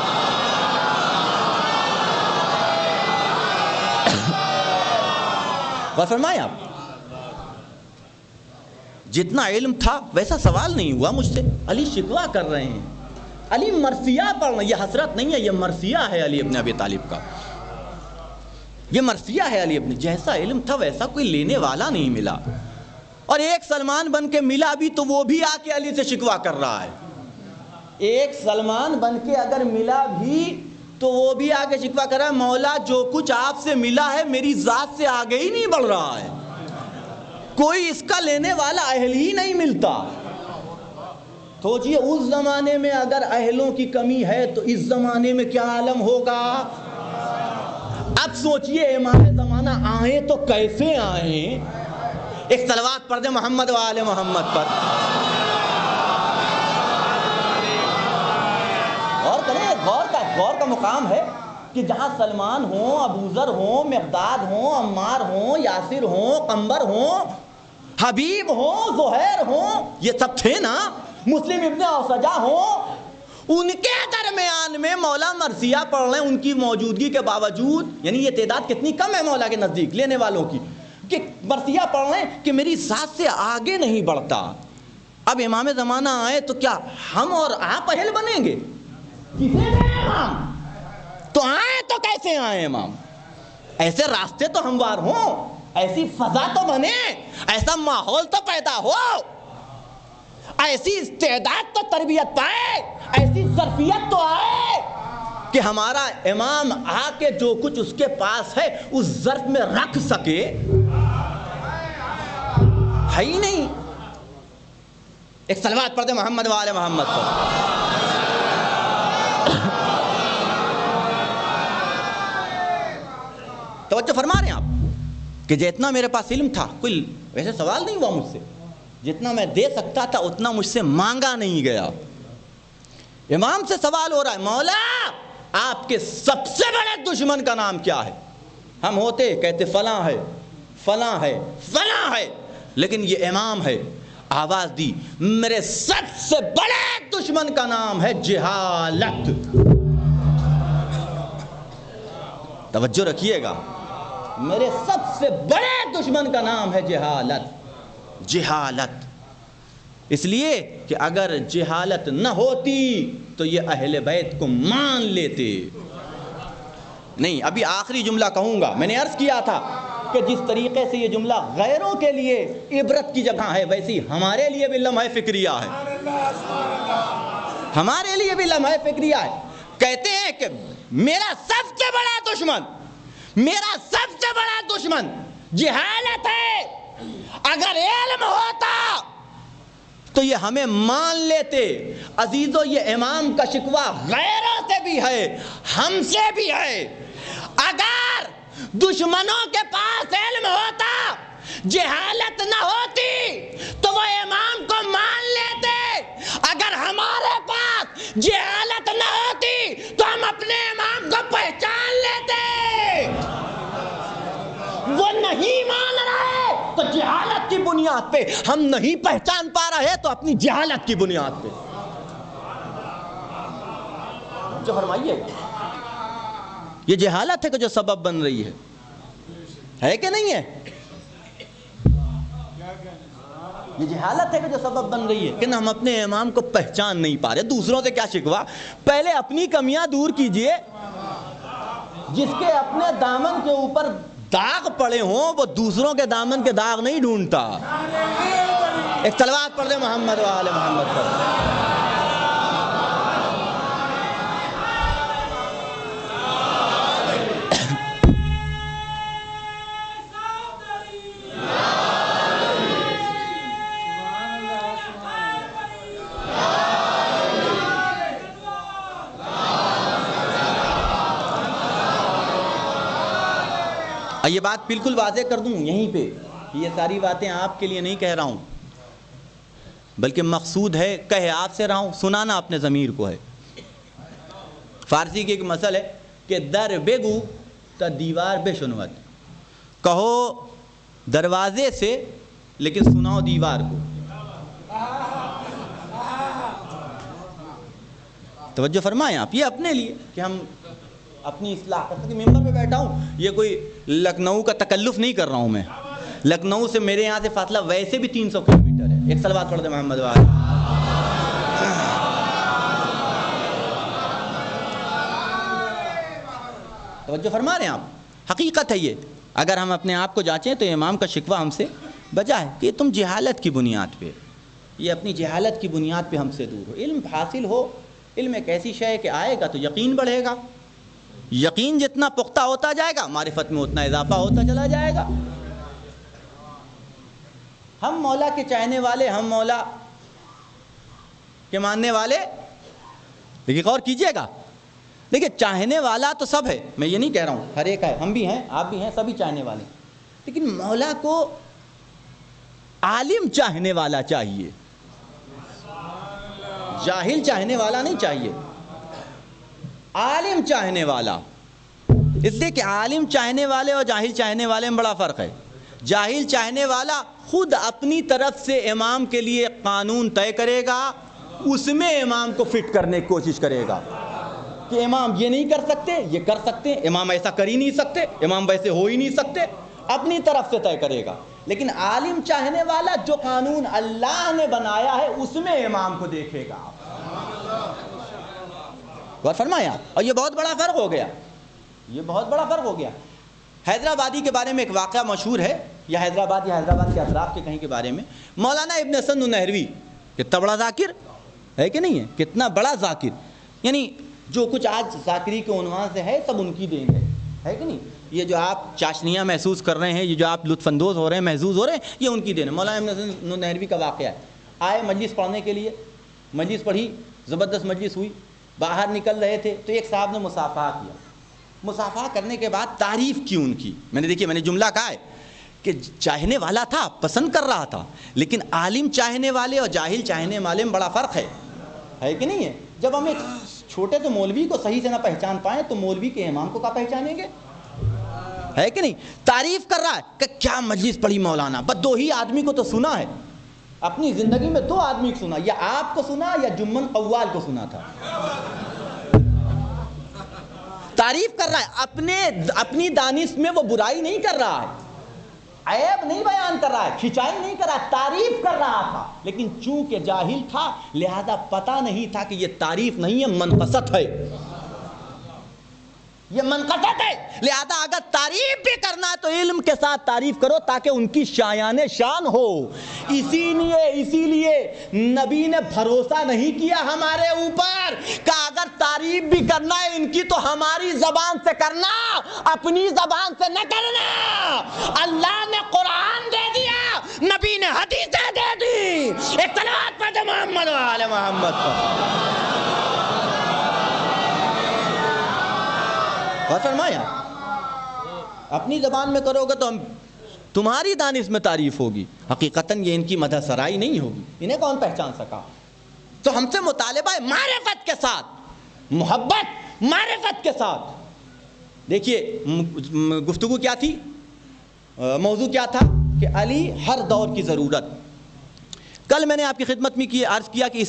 Speaker 2: فرمایا جتنا علم تھا ویسا سوال نہیں ہوا مجھ سے. علی شکوہ کر رہے ہیں، علی مرثیہ پڑھ رہے ہیں. یہ حسرت نہیں ہے، یہ مرثیہ ہے علی ابن ابی طالب کا. یہ مرثیہ ہے علی ابن. جیسا علم تھا ویسا کوئی لینے والا نہیں ملا، اور ایک سلمان بن کے ملا بھی تو وہ بھی آ کے علی سے شکوہ کر رہا ہے. ایک سلمان بن کے اگر ملا بھی تو وہ بھی آگے شکوہ کر رہا ہے، مولا جو کچھ آپ سے ملا ہے میری ذات سے آگے ہی نہیں بڑھ رہا ہے، کوئی اس کا لینے والا اہل ہی نہیں ملتا. سوچئے اس زمانے میں اگر اہلوں کی کمی ہے تو اس زمانے میں کیا عالم ہوگا. اب سوچئے امام زمانہ آئیں تو کیسے آئیں. ایک صلوات پڑھ دیں محمد و آل محمد پر. غور کا مقام ہے کہ جہاں سلمان ہوں، ابو ذر ہوں، مقداد ہوں، عمار ہوں، یاسر ہوں، قنبر ہوں، حبیب ہوں، زہیر ہوں، یہ سب تھے نا. مسلم ابن اوسجہ ہوں، ان کے درمیان میں مولا مرثیہ پڑھ رہے ہیں ان کی موجودگی کے باوجود. یعنی یہ تعداد کتنی کم ہے مولا کے نزدیک لینے والوں کی کہ مرثیہ پڑھ رہے ہیں کہ میری ذات سے آگے نہیں بڑھتا. اب امام زمانہ آئے تو کیا ہم اور آپ اہل بنیں گے؟ کسے دیں امام؟ تو آئیں تو کیسے آئیں امام؟ ایسے راستے تو ہموار ہوں، ایسی فضا تو بنے، ایسا ماحول تو پیدا ہو. ایسی استعداد تو تربیت پائے، ایسی ظرفیت تو آئے کہ ہمارا امام آ کے جو کچھ اس کے پاس ہے اس ظرف میں رکھ سکے، ہے ہی نہیں۔ ایک صلوات پڑھ دے محمد و آل محمد پر۔ توجہ فرما رہے ہیں آپ کہ جتنا میرے پاس علم تھا، کوئی ویسے سوال نہیں ہوا مجھ سے، جتنا میں دے سکتا تھا اتنا مجھ سے مانگا نہیں گیا۔ امام سے سوال ہو رہا ہے، مولا آپ کے سب سے بڑے دشمن کا نام کیا ہے؟ ہم ہوتے کہتے فلاں ہے، فلاں ہے، فلاں ہے، لیکن یہ امام ہے، آواز دی، میرے سب سے بڑے دشمن کا نام ہے جہالت۔ توجہ رکھیے گا، میرے سب سے بڑے دشمن کا نام ہے جہالت۔ جہالت اس لیے کہ اگر جہالت نہ ہوتی تو یہ اہل بیت کو مان لیتے۔ نہیں، ابھی آخری جملہ کہوں گا۔ میں نے عرض کیا تھا کہ جس طریقے سے یہ جملہ غیروں کے لیے عبرت کی جگہ ہے، ویسی ہمارے لیے بھی لمحہ فکریہ ہے، ہمارے لیے بھی لمحہ فکریہ ہے۔ کہتے ہیں کہ میرا سب سے بڑا دشمن، میرا سب سے بڑا دشمن جہالت ہے۔ اگر علم ہوتا تو یہ ہمیں مان لیتے۔ عزیزو، یہ امام کا شکوہ غیروں سے بھی ہے، ہم سے بھی ہے۔ اگر دشمنوں کے پاس علم ہوتا، جہالت نہ ہوتی تو وہ امام کو مان لیتے۔ اگر ہمارے پاس جہالت نہ ہوتی تو ہم اپنے امام کو پہچان لیتے۔ وہ نہیں مان رہے تو جہالت کی بنیاد پہ، ہم نہیں پہچان پا رہے تو اپنی جہالت کی بنیاد پہ۔ جو فرمائیے، یہ جہالت ہے کہ جو سبب بن رہی ہے کہ نہیں ہے؟ یہ جہالت ہے کہ جو سبب بن رہی ہے کہ ہم اپنے امام کو پہچان نہیں پا رہے۔ دوسروں سے کیا شکوا؟ پہلے اپنی کمیاں دور کیجئے۔ جس کے اپنے دامن کے اوپر داغ پڑے ہوں وہ دوسروں کے دامن کے داغ نہیں ڈھونڈتا۔ ایک صلوات پڑھ دے محمد و آل محمد پر۔ یہ بات بالکل واضح کر دوں یہیں پہ، یہ ساری باتیں آپ کے لیے نہیں کہہ رہا ہوں، بلکہ مقصود ہے کہہ آپ سے رہا ہوں، سنانا اپنے ضمیر کو ہے۔ فارسی کی ایک مثل ہے کہ در بگو تا دیوار بے شنوت، کہو دروازے سے لیکن سناؤ دیوار کو۔ توجہ فرمائیں آپ، یہ اپنے لیے کہ ہم اپنی اصلاح کر سکیں۔ ممبر پہ بیٹھا ہوں، یہ کوئی لکھنؤ کا تکلف نہیں کر رہا ہوں میں، لکھنؤ سے میرے یہاں سے فاصلہ ویسے بھی 300 کلومیٹر ہے۔ ایک صلوات پڑھ دے محمد وآلہ۔ توجہ فرما رہے ہیں آپ، حقیقت ہے یہ۔ اگر ہم اپنے آپ کو جانچیں تو امام کا شکوہ ہم سے بجا ہے کہ تم جہالت کی بنیاد پہ، یہ اپنی جہالت کی بنیاد پہ ہم سے دور ہو۔ علم حاصل ہو، علم ایک ایسی شے ہے کہ آئے گا تو یقین بڑھے گا، یقین جتنا پختہ ہوتا جائے گا معرفت میں اتنا اضافہ ہوتا چلا جائے گا۔ ہم مولا کے چاہنے والے، ہم مولا کے ماننے والے، لیکن غور کیجئے گا، دیکھیں چاہنے والا تو سب ہے، میں یہ نہیں کہہ رہا ہوں، ہر ایک ہے، ہم بھی ہیں، آپ بھی ہیں، سبھی چاہنے والے، لیکن مولا کو عالم چاہنے والا چاہیے، جاہل چاہنے والا نہیں چاہیے، عالم چاہنے والا۔ اس لیے کہ عالم چاہنے والے اور جاہل چاہنے والے میں بڑا فرق ہے۔ جاہل چاہنے والا خود اپنی طرف سے امام کے لیے قانون طے کرے گا، اس میں امام کو فٹ کرنے کی کوشش کرے گا کہ امام یہ نہیں کر سکتے، یہ کر سکتے، امام ایسا کر ہی نہیں سکتے، امام ویسے ہو ہی نہیں سکتے، اپنی طرف سے طے کرے گا۔ لیکن عالم چاہنے والا جو قانون اللہ نے بنایا ہے اس میں امام کو دیکھے گا۔ غور فرمایا، اور یہ بہت بڑا فرق ہو گیا، یہ بہت بڑا فرق ہو گیا۔ حیدرآبادی کے بارے میں ایک واقعہ مشہور ہے، یا حیدرآباد یا حیدرآباد کے اطراف کے کہیں کے بارے میں، مولانا ابن حسن نہروی کتنا بڑا ذاکر ہے کہ نہیں ہے, کتنا بڑا ذاکر. یعنی جو کچھ آج ذاکری کے عنوان سے ہے سب ان کی دین ہے کہ نہیں. یہ جو آپ چاشنیاں محسوس کر رہے ہیں, یہ جو آپ لطف اندوز ہو رہے ہیں, محظوظ ہو رہے ہیں, یہ ان کی دین ہے. مولانا ابن نہروی کا واقعہ ہے, آئے مجلس پڑھنے کے لیے, مجلس پڑھی, زبردست مجلس ہوئی, باہر نکل رہے تھے تو ایک صاحب نے مصافحہ کیا. مصافحہ کرنے کے بعد تعریف کی ان کی. میں نے دیکھیے, میں نے جملہ کہا ہے کہ چاہنے والا تھا, پسند کر رہا تھا, لیکن عالم چاہنے والے اور جاہل چاہنے والے میں بڑا فرق ہے کہ نہیں ہے. جب ہم ایک چھوٹے تو مولوی کو صحیح سے نہ پہچان پائیں تو مولوی کے امام کو کیا پہچانیں گے, ہے کہ نہیں. تعریف کر رہا ہے کہ کیا مجلس پڑھی مولانا, بس 2 ہی آدمی کو تو سنا ہے اپنی زندگی میں, 2 آدمی کو سنا, یا آپ کو سنا یا جمن قوال کو سنا تھا. تعریف کر رہا ہے, اپنی دانش میں وہ برائی نہیں کر رہا ہے, عیب نہیں بیان کر رہا ہے, کھچائی نہیں کر رہا ہے, تعریف کر رہا تھا. لیکن چونکہ جاہل تھا لہذا پتہ نہیں تھا کہ یہ تعریف نہیں ہے, منقصت ہے, یہ منقصت ہے. لہذا اگر تعریف بھی کرنا ہے تو علم کے ساتھ تعریف کرو تاکہ ان کی شایان شان ہو. اسی لیے نبی نے بھروسہ نہیں کیا ہمارے اوپر کہ اگر تعریف بھی کرنا ہے ان کی تو ہماری زبان سے کرنا, اپنی زبان سے نہ کرنا. اللہ نے قرآن دے دیا, نبی نے حدیثیں دے دی. ایک صلوات پڑھتے محمد و آل محمد پر. اور فرمایا اپنی زبان میں کرو گے تو تمہاری دانش میں تعریف ہوگی, حقیقتاً یہ ان کی مدح سرائی نہیں ہوگی. انہیں کون پہچان سکا؟ تو ہم سے مطالبہ ہے معرفت کے ساتھ, محبت معرفت کے ساتھ. دیکھیے گفتگو کیا تھی, موضوع کیا تھا کہ علی ہر دور کی ضرورت. کل میں نے آپ کی خدمت میں عرض کیا کہ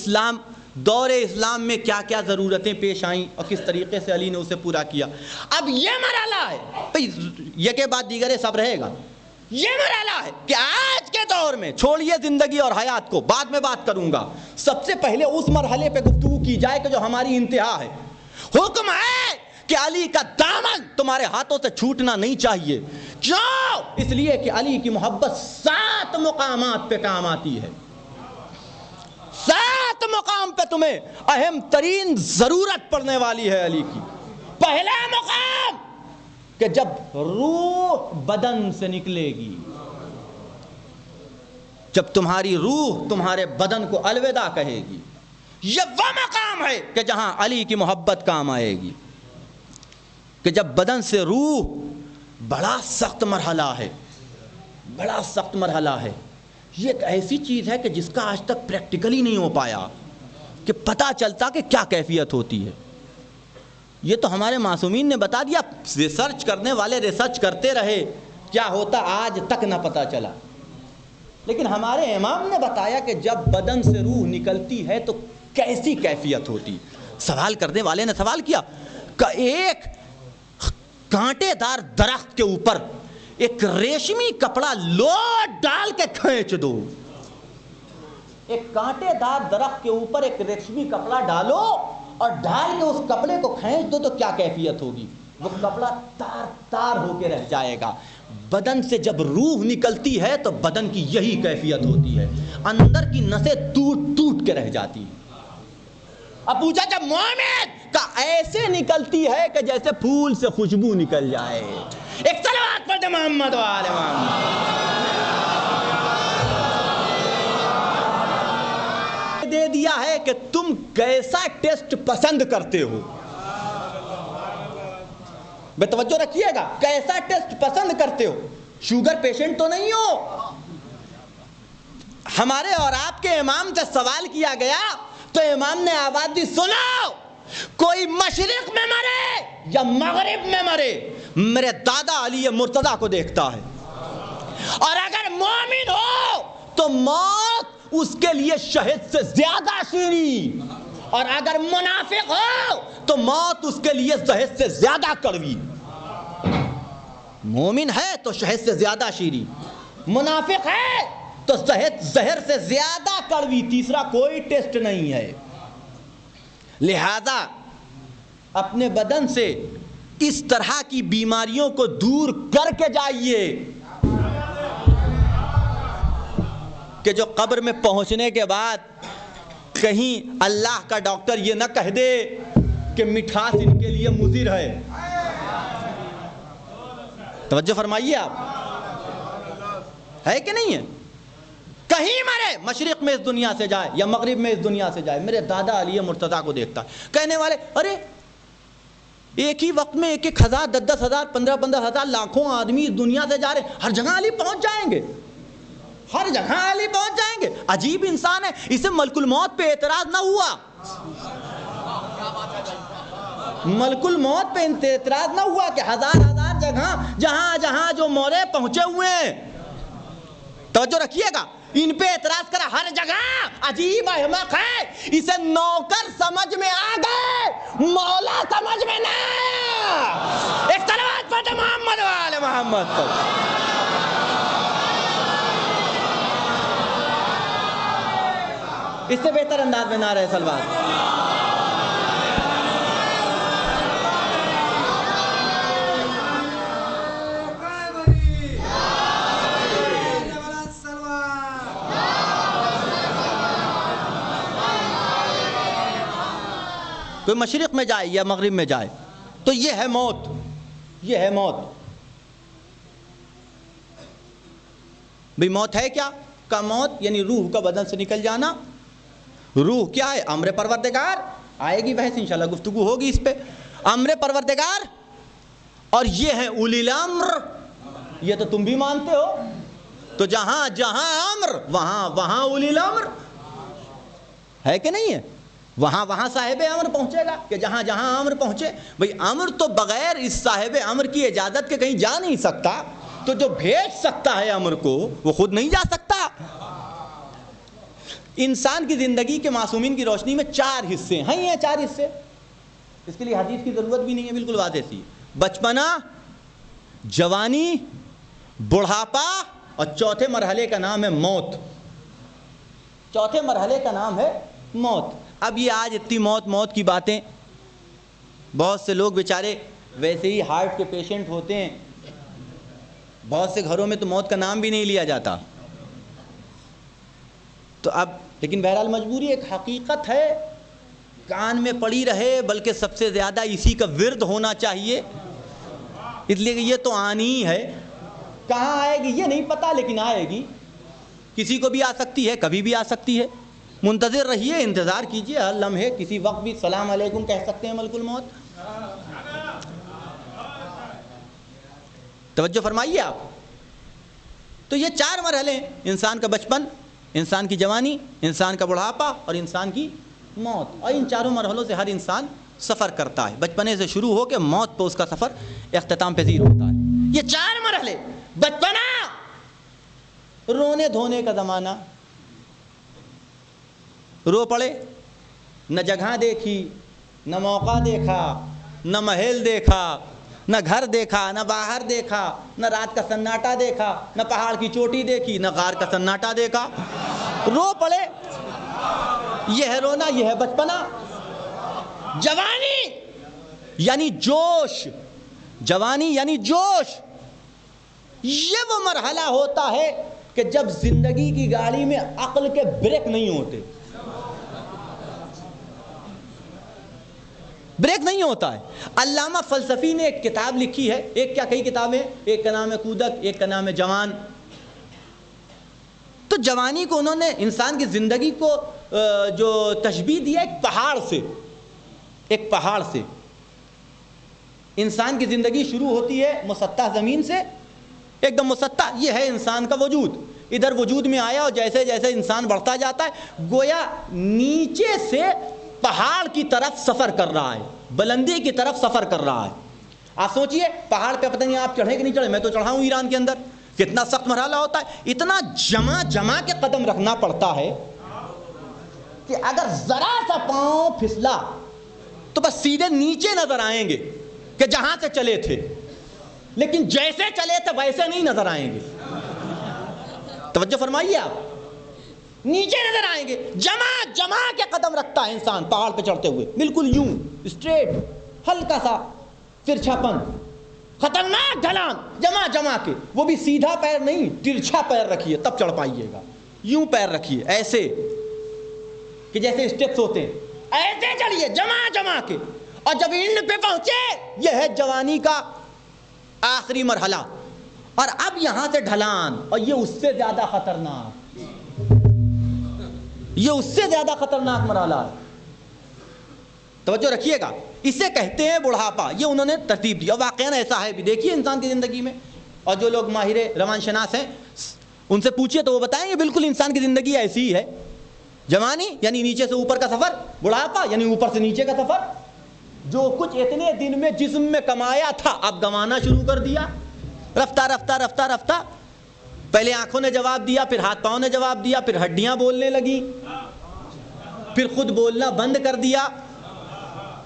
Speaker 2: دور اسلام میں کیا کیا ضرورتیں پیش آئیں اور کس طریقے سے علی نے اسے پورا کیا. اب یہ مرحلہ ہے, یہ کے بعد دیگر سب رہے گا, یہ مرحلہ ہے کہ آج کے دور میں, چھوڑیے زندگی اور حیات کو, بعد میں بات کروں گا, سب سے پہلے اس مرحلے پہ گفتگو کی جائے کہ جو ہماری انتہا ہے. حکم ہے کہ علی کا دامن تمہارے ہاتھوں سے چھوٹنا نہیں چاہیے. کیوں؟ اس لیے کہ علی کی محبت 7 مقامات پہ کام آتی ہے. 7 مقام پہ تمہیں اہم ترین ضرورت پڑنے والی ہے علی کی. پہلا مقام کہ جب روح بدن سے نکلے گی, جب تمہاری روح تمہارے بدن کو الوداع کہے گی, یہ وہ مقام ہے کہ جہاں علی کی محبت کام آئے گی. کہ جب بدن سے روح, بڑا سخت مرحلہ ہے, بڑا سخت مرحلہ ہے. یہ ایک ایسی چیز ہے کہ جس کا آج تک پریکٹیکلی نہیں ہو پایا کہ پتہ چلتا کہ کیا کیفیت ہوتی ہے. یہ تو ہمارے معصومین نے بتا دیا, ریسرچ کرنے والے ریسرچ کرتے رہے, کیا ہوتا آج تک نہ پتہ چلا. لیکن ہمارے امام نے بتایا کہ جب بدن سے روح نکلتی ہے تو کیسی کیفیت ہوتی. سوال کرنے والے نے سوال کیا کہ ایک کانٹے دار درخت کے اوپر ایک ریشمی کپڑا لوٹ ڈال کے کھینچ دو, ایک کانٹے دار درخت کے اوپر ایک ریشمی کپڑا ڈالو اور ڈال کے اس کپڑے کو کھینچ دو تو کیا کیفیت ہوگی؟ وہ کپڑا تار تار ہو کے رہ جائے گا. بدن سے جب روح نکلتی ہے تو بدن کی یہی کیفیت ہوتی ہے, اندر کی نسیں ٹوٹ ٹوٹ کے رہ جاتی ہیں. اب پوچھا جب مومن کا ایسے نکلتی ہے کہ جیسے پھول سے خوشبو نکل جائے. ایک صلوات پڑھتے محمد و آل محمد. دے دیا ہے کہ تم کیسا ٹیسٹ پسند کرتے ہو, بے توجہ رکھیے گا, کیسا ٹیسٹ پسند کرتے ہو. شوگر پیشنٹ تو نہیں ہو. ہمارے اور آپ کے امام سے سوال کیا گیا تو امام نے آواز دی, سنو, کوئی مشرق میں مرے یا مغرب میں مرے, میرے دادا علی مرتضیٰ کو دیکھتا ہے, اور اگر مومن ہو تو موت اس کے لیے شہد سے زیادہ شیریں, اور اگر منافق ہو تو موت اس کے لیے زہر سے زیادہ کڑوی. مومن ہے تو شہد سے زیادہ شیریں, منافق ہے تو زہر سے زیادہ کڑوی, تیسرا کوئی ٹیسٹ نہیں ہے. لہذا اپنے بدن سے اس طرح کی بیماریوں کو دور کر کے جائیے کہ جو قبر میں پہنچنے کے بعد کہیں اللہ کا ڈاکٹر یہ نہ کہہ دے کہ مٹھاس ان کے لیے مضر ہے. توجہ فرمائیے آپ, ہے کہ نہیں ہے؟ کہیں مرے, مشرق میں اس دنیا سے جائے یا مغرب میں اس دنیا سے جائے, میرے دادا علی مرتضیٰ کو دیکھتا, کہنے والے ارے ایک ہی وقت میں 1,000 10,000 15,000 لاکھوں آدمی اس دنیا سے جا رہے ہیں, ہر جگہ علی پہنچ جائیں گے, ہر جگہ علی پہنچ جائیں گے. عجیب انسان ہے, اسے ملک الموت پہ اعتراض نہ ہوا, ملک الموت پہ اعتراض نہ ہوا کہ ہزار جگہ جہاں جہاں جو مورے پہنچے ہوئے ہیں. توجہ رکھیے گا, ان پہ اعتراض کرا ہر جگہ. عجیب احمق ہے, اسے نوکر سمجھ میں آ گئے, مولا سمجھ میں نہ آیا. ایک صلوات پڑھتے محمد و آل محمد پر. اس سے بہتر انداز میں نہ رہے صلوات. کوئی مشرق میں جائے یا مغرب میں جائے تو یہ ہے موت, یہ ہے موت. بھئی موت ہے کیا؟ کا موت یعنی روح کا بدن سے نکل جانا. روح کیا ہے؟ امر پروردگار. آئے گی بحث انشاءاللہ, گفتگو ہوگی اس پہ. امر پروردگار, اور یہ ہے اولی الامر. یہ تو تم بھی مانتے ہو. تو جہاں جہاں امر وہاں اولی الامر ہے کہ نہیں ہے؟ وہاں صاحب امر پہنچے گا کہ جہاں جہاں امر پہنچے. بھئی امر تو بغیر اس صاحب امر کی اجازت کے کہیں جا نہیں سکتا, تو جو بھیج سکتا ہے امر کو وہ خود نہیں جا سکتا. انسان کی زندگی کے معصومین کی روشنی میں 4 حصے ہیں. یہ 4 حصے, اس کے لیے حدیث کی ضرورت بھی نہیں ہے, بالکل واضح سی. بچپنا, جوانی, بڑھاپا, اور چوتھے مرحلے کا نام ہے موت. چوتھے مرحلے کا نام ہے موت. اب یہ آج اتنی موت کی باتیں, بہت سے لوگ بیچارے ویسے ہی ہارٹ کے پیشنٹ ہوتے ہیں, بہت سے گھروں میں تو موت کا نام بھی نہیں لیا جاتا. تو اب لیکن بہرحال مجبوری ایک حقیقت ہے, کان میں پڑی رہے, بلکہ سب سے زیادہ اسی کا ورد ہونا چاہیے, اس لیے کہ یہ تو آنی ہی ہے. کہاں آئے گی یہ نہیں پتا, لیکن آئے گی. کسی کو بھی آ سکتی ہے, کبھی بھی آ سکتی ہے. منتظر رہیے, انتظار کیجئے, ہر لمحے کسی وقت بھی سلام علیکم کہہ سکتے ہیں ملک الموت. توجہ فرمائیے آپ. تو یہ 4 مرحلے ہیں, انسان کا بچپن, انسان کی جوانی, انسان کا بڑھاپا, اور انسان کی موت. اور ان 4 مرحلوں سے ہر انسان سفر کرتا ہے. بچپنے سے شروع ہو کے موت پہ اس کا سفر اختتام پذیر ہوتا ہے. یہ 4 مرحلے. بچپنا, رونے دھونے کا زمانہ, رو پڑے, نہ جگہ دیکھی, نہ موقع دیکھا, نہ محل دیکھا, نہ گھر دیکھا, نہ باہر دیکھا, نہ رات کا سناٹا دیکھا, نہ پہاڑ کی چوٹی دیکھی, نہ غار کا سناٹا دیکھا. رو پڑے, یہ ہے رونا, یہ ہے بچپنا. جوانی یعنی جوش, جوانی یعنی جوش. یہ وہ مرحلہ ہوتا ہے کہ جب زندگی کی گاڑی میں عقل کے بریک نہیں ہوتے, بریک نہیں ہوتا ہے. علامہ فلسفی نے ایک کتاب لکھی ہے, ایک کیا کئی کتابیں, ایک کا نام ہے کودک, ایک کا نام ہے جوان. تو جوانی کو انہوں نے انسان کی زندگی کو جو تشبیہ دیا ایک پہاڑ سے. ایک پہاڑ سے انسان کی زندگی شروع ہوتی ہے مسطح زمین سے, ایک دم مسطح. یہ ہے انسان کا وجود, ادھر وجود میں آیا, اور جیسے جیسے انسان بڑھتا جاتا ہے گویا نیچے سے پہاڑ کی طرف سفر کر رہا ہے, بلندی کی طرف سفر کر رہا ہے. آپ سوچئے پہاڑ پہ پتہ نہیں آپ چڑھیں کہ نہیں چڑھیں, میں تو چڑھا ہوں ایران کے اندر. کتنا سخت مرحلہ ہوتا ہے, اتنا جمع کے قدم رکھنا پڑتا ہے کہ اگر ذرا سا پاؤں پھسلا تو بس سیدھے نیچے نظر آئیں گے کہ جہاں سے چلے تھے, لیکن جیسے چلے تھے ویسے نہیں نظر آئیں گے. توجہ فرمائیے آپ, نیچے نظر آئیں گے. جمع کے قدم رکھتا ہے انسان پہاڑ پہ چڑھتے ہوئے, بالکل یوں اسٹریٹ, ہلکا سا ترچھا پن, خطرناک ڈھلان, جمع کے. وہ بھی سیدھا پیر نہیں, ترچھا پیر رکھیے تب چڑھ پائیے گا. یوں پیر رکھیے ایسے, کہ جیسے اسٹیپس ہوتے ہیں ایسے چڑھیے جمع جمع کے، اور جب اینڈ پہ پہنچے یہ ہے جوانی کا آخری مرحلہ، اور اب یہاں سے ڈھلان، اور یہ اس سے زیادہ خطرناک، یہ اس سے زیادہ خطرناک مرحلہ ہے۔ توجہ رکھیے گا، اسے کہتے ہیں بڑھاپا، یہ انہوں نے ترتیب دیا، واقعاً ایسا ہے بھی، دیکھیے انسان کی زندگی میں، اور جو لوگ ماہر روان شناس ہیں ان سے پوچھئے تو وہ بتائیں گے بالکل انسان کی زندگی ایسی ہی ہے، جوانی یعنی نیچے سے اوپر کا سفر، بڑھاپا یعنی اوپر سے نیچے کا سفر، جو کچھ اتنے دن میں جسم میں کمایا تھا اب گنوانا شروع کر دیا، رفتہ رفتہ رفتہ رفتہ، پہلے آنکھوں نے جواب دیا، پھر ہاتھ پاؤں نے جواب دیا، پھر ہڈیاں بولنے لگی، پھر خود بولنا بند کر دیا۔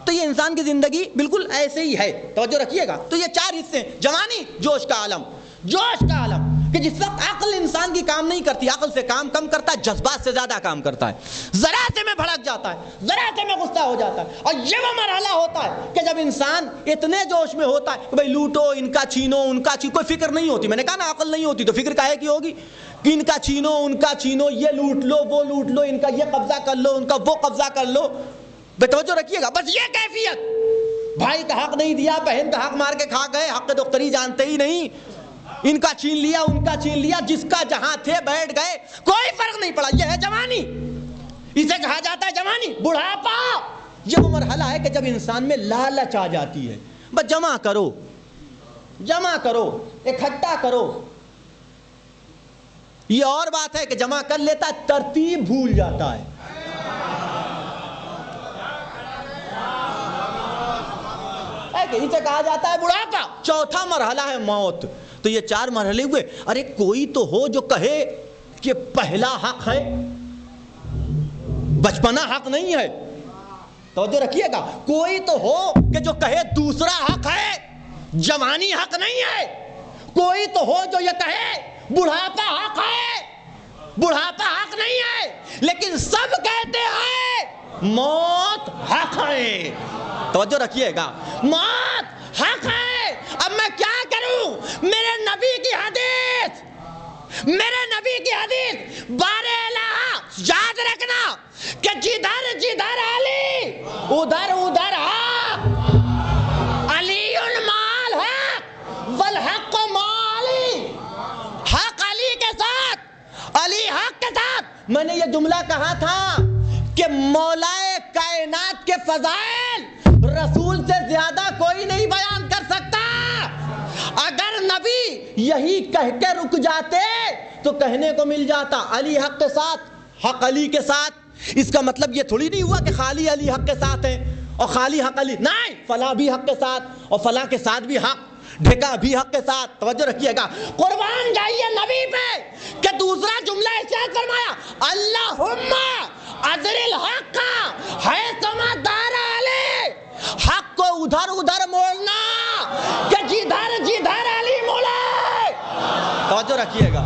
Speaker 2: تو یہ انسان کی زندگی بالکل ایسے ہی ہے، توجہ رکھیے گا۔ تو یہ چار حصے ہیں، جوانی جوش کا عالم، جوش کا عالم کہ جس وقت عقل انسان کی کام نہیں کرتی، عقل سے کام کم کرتا ہے، جذبات سے زیادہ کام کرتا ہے، ذرا سے میں بھڑک جاتا ہے، ذرا سے میں غصہ ہو جاتا ہے، اور یہ وہ مرحلہ ہوتا ہے کہ جب انسان اتنے جوش میں ہوتا ہے کہ بھئی لوٹو، ان کا چھینو، ان کا چھینو، کوئی فکر نہیں ہوتی، میں نے کہا نا عقل نہیں ہوتی تو فکر کاہے کی ہوگی، کہ ان کا چھینو، ان کا چھینو، یہ لوٹ لو، وہ لوٹ لو، ان کا یہ قبضہ کر لو، ان کا وہ قبضہ کر لو، بے توجہ رکھیے گا، بس یہ کیفیت، بھائی کا حق نہیں دیا، بہن کا حق مار کے کھا گئے، حق دختری جانتے ہی نہیں، ان کا چھین لیا، ان کا چھین لیا، جس کا جہاں تھے بیٹھ گئے، کوئی فرق نہیں پڑا، یہ ہے جوانی، اسے کہا جاتا ہے جوانی۔ بڑھاپا یہ وہ مرحلہ ہے کہ جب انسان میں لالچ آ جاتی ہے، بس جمع کرو، جمع کرو، اکٹھا کرو، یہ اور بات ہے کہ جمع کر لیتا ہے، ترتیب بھول جاتا ہے۔ اسے کہا جاتا ہے بڑھاپا۔ چوتھا مرحلہ ہے موت۔ تو یہ چار مرحلے ہوئے، ارے کوئی تو ہو جو کہے کہ پہلا حق ہے، بچپنا حق نہیں ہے، توجہ رکھیے گا، کوئی تو ہو کہ جو کہے دوسرا حق ہے، جوانی حق نہیں ہے، کوئی تو ہو جو یہ کہے بڑھاپا حق ہے، بڑھاپا حق نہیں ہے، لیکن سب کہتے ہیں موت حق ہے، توجہ رکھیے گا، موت حق ہے۔ اب میں کیا کروں؟ میرے نبی کی حدیث، میرے نبی کی حدیث بارے الہ یاد رکھنا کہ جدھر جدھر علی ادھر ادھر حق، علی المال حق والحق مالی، حق علی کے ساتھ، علی حق کے ساتھ۔ میں نے یہ جملہ کہا تھا کہ مولا کائنات کے فضائل رسول سے زیادہ کوئی نہیں بیان کر سکتا۔ اگر نبی یہی کہہ کے رک جاتے تو کہنے کو مل جاتا علی حق کے ساتھ، حق علی کے ساتھ۔ اس کا مطلب یہ تھوڑی نہیں ہوا کہ خالی علی حق کے ساتھ ہے اور خالی حق علی، نہیں، فلاں بھی حق کے ساتھ اور فلاں کے ساتھ بھی حق، ڈھکا بھی حق کے ساتھ، توجہ رکھیے گا۔ قربان جائیے نبی پہ کہ دوسرا جملہ ارشاد فرمایا اللہم اذر الحق حیثما دار علی، حق کو ادھر ادھر موڑنا کہ جدھر جدھر علی مولے، توجہ رکھیے گا،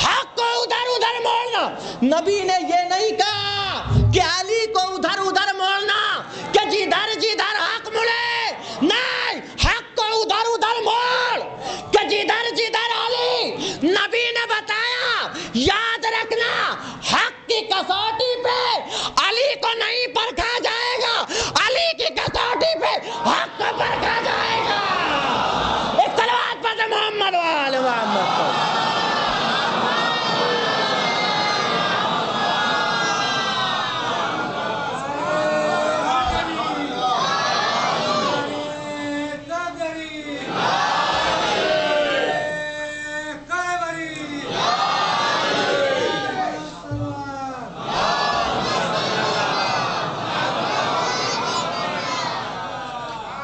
Speaker 2: حق کو ادھر ادھر موڑنا۔ نبی نے یہ نہیں کہا کہ علی کو ادھر ادھر موڑنا کہ جدھر جدھر حق ملے، نہیں، حق کو ادھر ادھر موڑ کہ جدھر جدھر علی۔ نبی نے بتایا یاد رکھنا حق کی کسوٹی پہ علی کو نہیں پرکھا جائے گا، علی کی کسوٹی پہ حق کو پرکھا جائے گا۔ ایک صلوات پڑھ محمد و آل محمد۔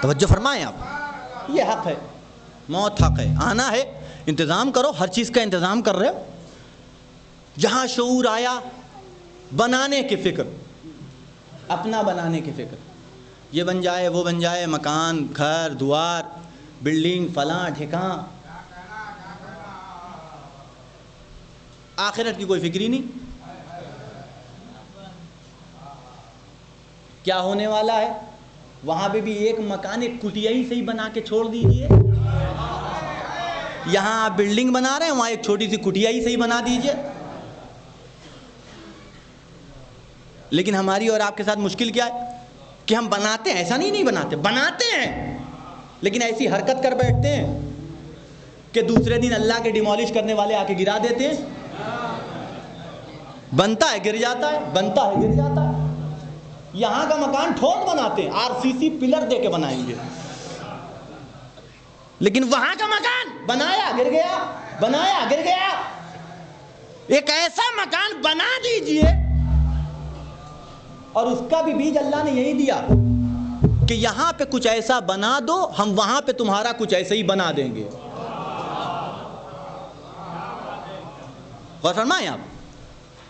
Speaker 2: توجہ فرمائیں آپ، یہ حق ہے، موت حق ہے، آنا ہے، انتظام کرو، ہر چیز کا انتظام کر رہے ہو۔ جہاں شعور آیا بنانے کی فکر، اپنا بنانے کی فکر، یہ بن جائے وہ بن جائے، مکان، گھر دوار، بلڈنگ، فلاں ٹھکاں، آخرت کی کوئی فکر ہی نہیں، کیا ہونے والا ہے، وہاں پہ بھی ایک مکان ایک کٹیا ہی صحیح بنا کے چھوڑ دیجئے، یہاں آپ بلڈنگ بنا رہے ہیں، وہاں ایک چھوٹی سی کٹیا ہی صحیح بنا دیجئے۔ لیکن ہماری اور آپ کے ساتھ مشکل کیا ہے کہ ہم بناتے ہیں، ایسا نہیں بناتے ہیں، لیکن ایسی حرکت کر بیٹھتے ہیں کہ دوسرے دن اللہ کے ڈیمالش کرنے والے آ کے گرا دیتے ہیں. بنتا ہے گر جاتا ہے، بنتا ہے گر جاتا ہے. یہاں کا مکان ٹھوس بناتے ہیں، RCC پلر دے کے بنائیں گے، لیکن وہاں کا مکان بنایا گر گیا، بنایا گر گیا. ایک ایسا مکان بنا دیجئے، اور اس کا بھی بیج اللہ نے یہی دیا کہ یہاں پہ کچھ ایسا بنا دو، ہم وہاں پہ تمہارا کچھ ایسا ہی بنا دیں گے. غور فرمائیں آپ.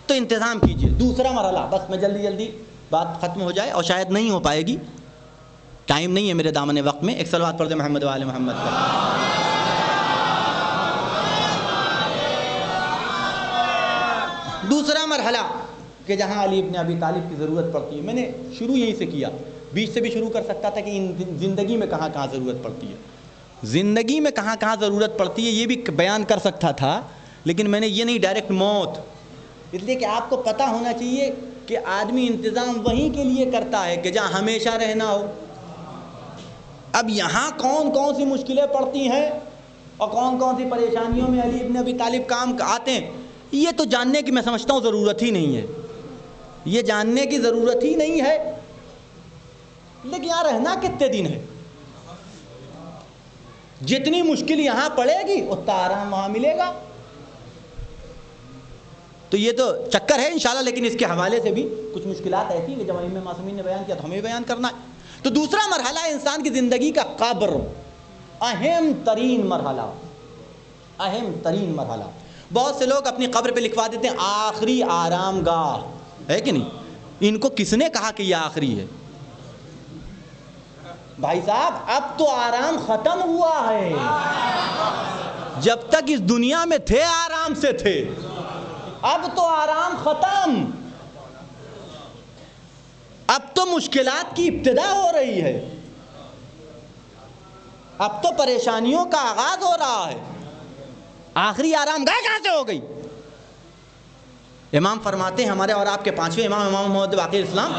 Speaker 2: تو انتظام کیجئے. دوسرا مرحلہ، بس میں جلدی بات ختم ہو جائے، اور شاید نہیں ہو پائے گی، ٹائم نہیں ہے میرے دامن وقت میں. ایک صلوات پڑھ دیں محمد و آل محمد پر. دوسرا مرحلہ کہ جہاں علی ابن ابی طالب کی ضرورت پڑتی ہے. میں نے شروع یہیں سے کیا، بیچ سے بھی شروع کر سکتا تھا کہ زندگی میں کہاں کہاں ضرورت پڑتی ہے، زندگی میں کہاں کہاں ضرورت پڑتی ہے یہ بھی بیان کر سکتا تھا، لیکن میں نے یہ نہیں ڈائریکٹ موت. اس لیے کہ آپ کو پتہ ہونا چاہیے کہ آدمی انتظام وہیں کے لیے کرتا ہے کہ جہاں ہمیشہ رہنا ہو. اب یہاں کون کون سی مشکلیں پڑتی ہیں اور کون کون سی پریشانیوں میں علی ابن ابی طالب کام آتے ہیں، یہ تو جاننے کی میں سمجھتا ہوں ضرورت ہی نہیں ہے، یہ جاننے کی ضرورت ہی نہیں ہے. لیکن یہاں رہنا کتنے دن ہے؟ جتنی مشکل یہاں پڑے گی اتنا آرام وہاں ملے گا. تو یہ تو چکر ہے انشاءاللہ، لیکن اس کے حوالے سے بھی کچھ مشکلات ایسی ہیں کہ جب ائمہ معصومین نے بیان کیا تو ہمیں بیان کرنا ہے. تو دوسرا مرحلہ ہے انسان کی زندگی کا قبر، اہم ترین مرحلہ، اہم ترین مرحلہ. بہت سے لوگ اپنی قبر پہ لکھوا دیتے ہیں آخری آرام گاہ، ہے کہ نہیں؟ ان کو کس نے کہا کہ یہ آخری ہے؟ بھائی صاحب اب تو آرام ختم ہوا ہے، جب تک اس دنیا میں تھے آرام سے تھے، اب تو آرام ختم، اب تو مشکلات کی ابتدا ہو رہی ہے، اب تو پریشانیوں کا آغاز ہو رہا ہے. آخری آرام گاہ کہاں سے ہو گئی؟ امام فرماتے ہیں، ہمارے اور آپ کے پانچویں امام محمد باقر اسلام،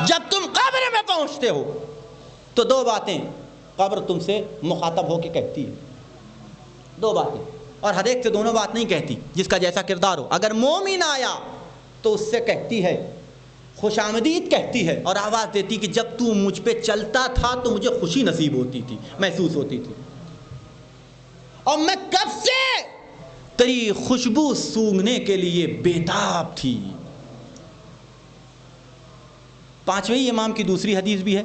Speaker 2: جب تم قبر میں پہنچتے ہو تو دو باتیں قبر تم سے مخاطب ہو کے کہتی ہے، دو باتیں، اور ہر ایک سے دونوں بات نہیں کہتی، جس کا جیسا کردار ہو. اگر مومن آیا تو اس سے کہتی ہے، خوش آمدید کہتی ہے، اور آواز دیتی کہ جب تو مجھ پہ چلتا تھا تو مجھے خوشی نصیب ہوتی تھی، محسوس ہوتی تھی، اور میں کب سے تیری خوشبو سونگھنے کے لیے بیتاب تھی. پانچویں امام کی دوسری حدیث بھی ہے،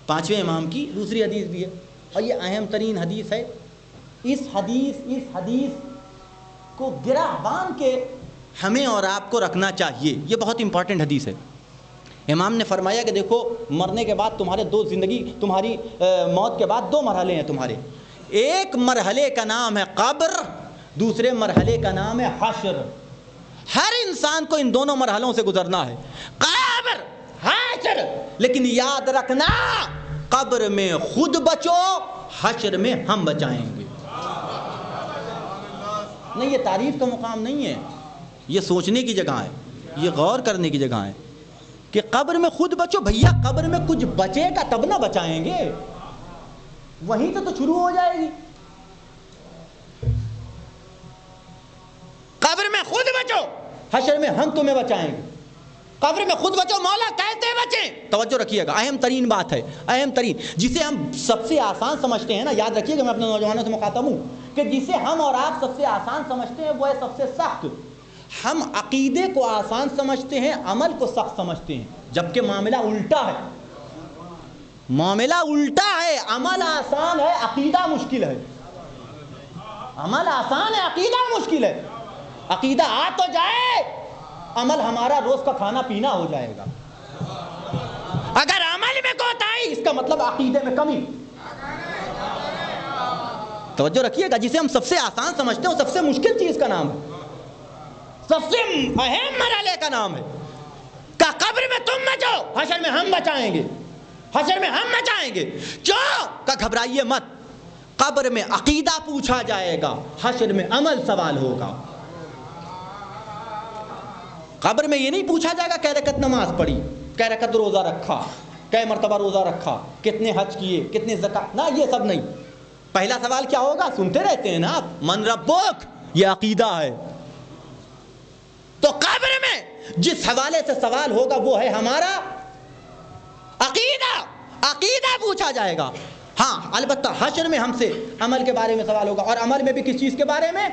Speaker 2: پانچویں امام کی دوسری حدیث بھی ہے، اور یہ اہم ترین حدیث ہے. اس حدیث کو گرہ باندھ کے ہمیں اور آپ کو رکھنا چاہیے. یہ بہت امپورٹنٹ حدیث ہے. امام نے فرمایا کہ دیکھو، مرنے کے بعد تمہارے تمہاری موت کے بعد دو مرحلے ہیں تمہارے. ایک مرحلے کا نام ہے قبر، دوسرے مرحلے کا نام ہے حشر. ہر انسان کو ان دونوں مرحلوں سے گزرنا ہے، قبر، حشر. لیکن یاد رکھنا، قبر میں خود بچو، حشر میں ہم بچائیں گے. نہیں، یہ تعریف کا مقام نہیں ہے، یہ سوچنے کی جگہ ہے، یہ غور کرنے کی جگہ ہے کہ قبر میں خود بچو. بھیا قبر میں کچھ بچے گا تب نہ بچائیں گے، وہیں سے تو شروع ہو جائے گی. قبر میں خود بچو، حشر میں ہم تمہیں بچائیں گے. قبر میں خود بچو، مولا کہتے بچیں. توجہ رکھیے گا، اہم ترین بات ہے، اہم ترین، جسے ہم سب سے آسان سمجھتے ہیں نا. یاد رکھیے گا، میں اپنے نوجوانوں سے مخاطب ہوں کہ جسے ہم اور آپ سب سے آسان سمجھتے ہیں وہ ہے سب سے سخت. ہم عقیدے کو آسان سمجھتے ہیں، عمل کو سخت سمجھتے ہیں، جبکہ معاملہ الٹا ہے. معاملہ الٹا ہے، عمل آسان ہے، عقیدہ مشکل ہے. عمل آسان ہے، عقیدہ مشکل ہے. عقیدہ آ تو جائے، عمل ہمارا روز کا کھانا پینا ہو جائے گا. اگر عمل میں کوتاہی، اس کا مطلب عقیدے میں کمی. توجہ رکھیے گا، جسے ہم سب سے آسان سمجھتے ہیں وہ سب سے مشکل چیز کا نام ہے، سب سے اہم مرحلے کا نام ہے. کہ قبر میں تم بچو، حشر میں ہم بچائیں گے، حشر میں ہم بچائیں گے. کیوں؟ کہ گھبرائیے مت، قبر میں عقیدہ پوچھا جائے گا، حشر میں عمل سوال ہوگا۔ قبر میں یہ نہیں پوچھا جائے گا کئے رکعت نماز پڑھی، کئے رکعت روزہ رکھا، کئے مرتبہ روزہ رکھا، کتنے حج کیے، کتنے زکات، نہ یہ سب نہیں۔ پہلا سوال کیا ہوگا؟ سنتے رہتے ہیں نا آپ، من ربک، یہ عقیدہ ہے۔ تو قبر میں جس حوالے سے سوال ہوگا وہ ہے ہمارا عقیدہ، عقیدہ پوچھا جائے گا۔ ہاں البتہ حشر میں ہم سے عمل کے بارے میں سوال ہوگا، اور عمل میں بھی کس چیز کے بارے میں؟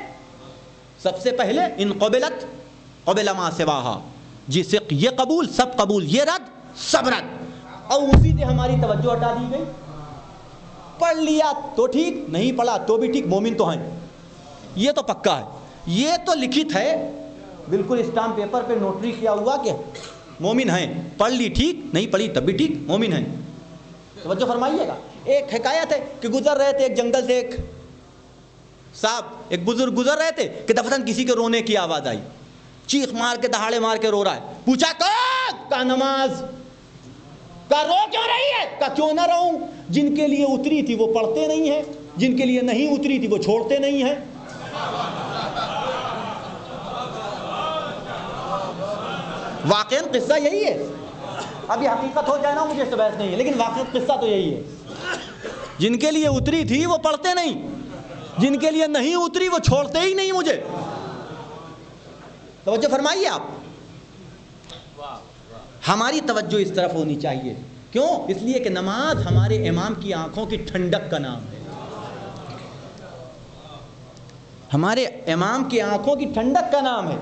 Speaker 2: سب سے پہلے ان قبلت قبل ما سواہا، جسے یہ قبول سب قبول، یہ رد سب رد، اور اسی سے ہماری توجہ ہٹا دی گئی۔ پڑھ لیا تو ٹھیک، نہیں پڑھا تو بھی ٹھیک، مومن تو ہیں، یہ تو پکا ہے، یہ تو لکھت ہے بالکل اسٹامپ پیپر پہ نوٹری کیا ہوا کہ مومن ہیں، پڑھ لی ٹھیک، نہیں پڑھی تب بھی ٹھیک، مومن ہیں۔ توجہ فرمائیے گا۔ ایک حکایت ہے کہ گزر رہے تھے ایک جنگل سے ایک صاحب، ایک بزرگ گزر رہے تھے کہ دفتن کسی کے رونے کی آواز آئی، چیخ مار کے دہاڑے مار کے رو رہا ہے۔ پوچھا کون؟ کہا نماز۔ کہا رو کیوں رہی ہے؟ کہا کیوں نہ رہوں، جن کے لیے اتری تھی وہ پڑھتے نہیں ہیں، جن کے لیے نہیں اتری تھی وہ چھوڑتے نہیں ہیں۔ واقعاً قصہ یہی ہے، اب یہ حقیقت ہو جائے نا مجھے اس سے بحث نہیں ہے، لیکن واقعاً قصہ تو یہی ہے۔ جن کے لیے اتری تھی وہ پڑھتے نہیں، جن کے لیے نہیں اتری وہ چھوڑتے ہی نہیں مجھے۔ توجہ فرمائیے آپ، ہماری توجہ اس طرف ہونی چاہیے۔ کیوں؟ اس لیے کہ نماز ہمارے امام کی آنکھوں کی ٹھنڈک کا نام ہے، ہمارے امام کی آنکھوں کی ٹھنڈک کا نام ہے۔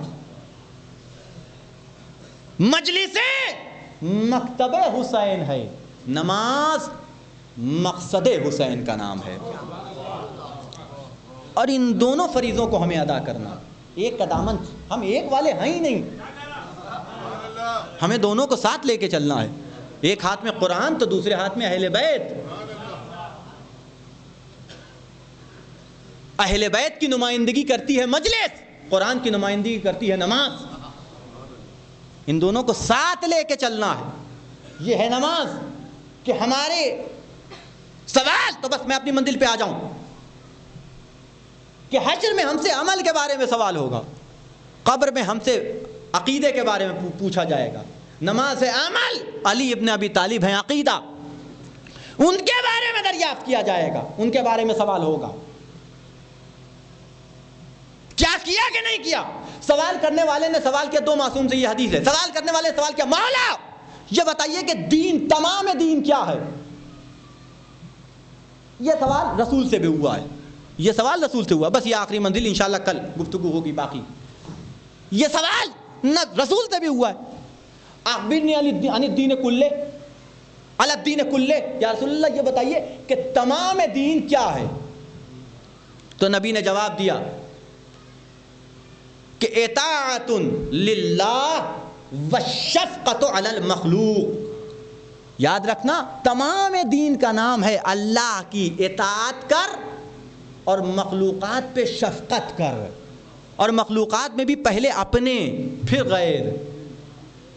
Speaker 2: مجلس مکتب حسین ہے، نماز مقصد حسین کا نام ہے، اور ان دونوں فریضوں کو ہمیں ادا کرنا۔ ایک کا دامن، ہم ایک والے ہیں ہی نہیں، ہمیں دونوں کو ساتھ لے کے چلنا ہے۔ ایک ہاتھ میں قرآن تو دوسرے ہاتھ میں اہل بیت۔ اہل بیت کی نمائندگی کرتی ہے مجلس، قرآن کی نمائندگی کرتی ہے نماز۔ ان دونوں کو ساتھ لے کے چلنا ہے، یہ ہے نماز۔ کہ ہمارے سوال تو بس میں اپنی منزل پہ آ جاؤں کہ حشر میں ہم سے عمل کے بارے میں سوال ہوگا، قبر میں ہم سے عقیدے کے بارے میں پوچھا جائے گا، نماز ہے عمل، علی ابن ابی طالب ہیں عقیدہ، ان کے بارے میں دریافت کیا جائے گا، ان کے بارے میں سوال ہوگا، کیا کیا کہ نہیں کیا۔ سوال کرنے والے نے سوال کیا، دو معصوم سے یہ حدیث ہے، سوال کرنے والے نے سوال کیا، مولا یہ بتائیے کہ دین، تمام دین کیا ہے؟ یہ سوال رسول سے بھی ہوا ہے، یہ سوال رسول سے ہوا، بس یہ آخری منزل، انشاءاللہ کل گفتگو ہوگی باقی۔ یہ سوال نہ رسول سے بھی ہوا ہے، اخبرنی عن الدین کلہ، علی الدین کلہ، یا رسول اللہ یہ بتائیے کہ تمام دین کیا ہے؟ تو نبی نے جواب دیا کہ اطاعت للہ والشفقۃ علی المخلوق۔ یاد رکھنا، تمام دین کا نام ہے اللہ کی اطاعت کر اور مخلوقات پہ شفقت کر، اور مخلوقات میں بھی پہلے اپنے پھر غیر،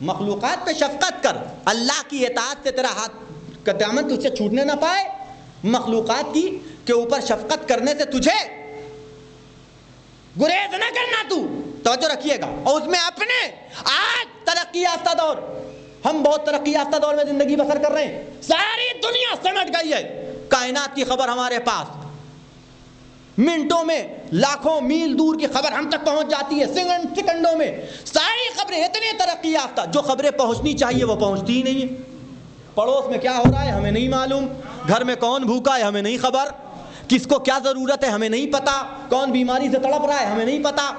Speaker 2: مخلوقات پہ شفقت کر، اللہ کی اطاعت سے تیرا ہاتھ کا دامن تجھ سے چھوٹنے نہ پائے، مخلوقات کی کے اوپر شفقت کرنے سے تجھے گریز نہ کرنا۔ تو توجہ رکھیے گا، اور اس میں اپنے، آج ترقی یافتہ دور، ہم بہت ترقی یافتہ دور میں زندگی بسر کر رہے ہیں، ساری دنیا سمٹ گئی ہے، کائنات کی خبر ہمارے پاس منٹوں میں، لاکھوں میل دور کی خبر ہم تک پہنچ جاتی ہے سیکنڈوں میں، ساری خبریں اتنے ترقی یافتہ، جو خبریں پہنچنی چاہیے وہ پہنچتی ہی نہیں ہے۔ پڑوس میں کیا ہو رہا ہے ہمیں نہیں معلوم، گھر میں کون بھوکا ہے ہمیں نہیں خبر، کس کو کیا ضرورت ہے ہمیں نہیں پتا، کون بیماری سے تڑپ رہا ہے ہمیں نہیں پتا۔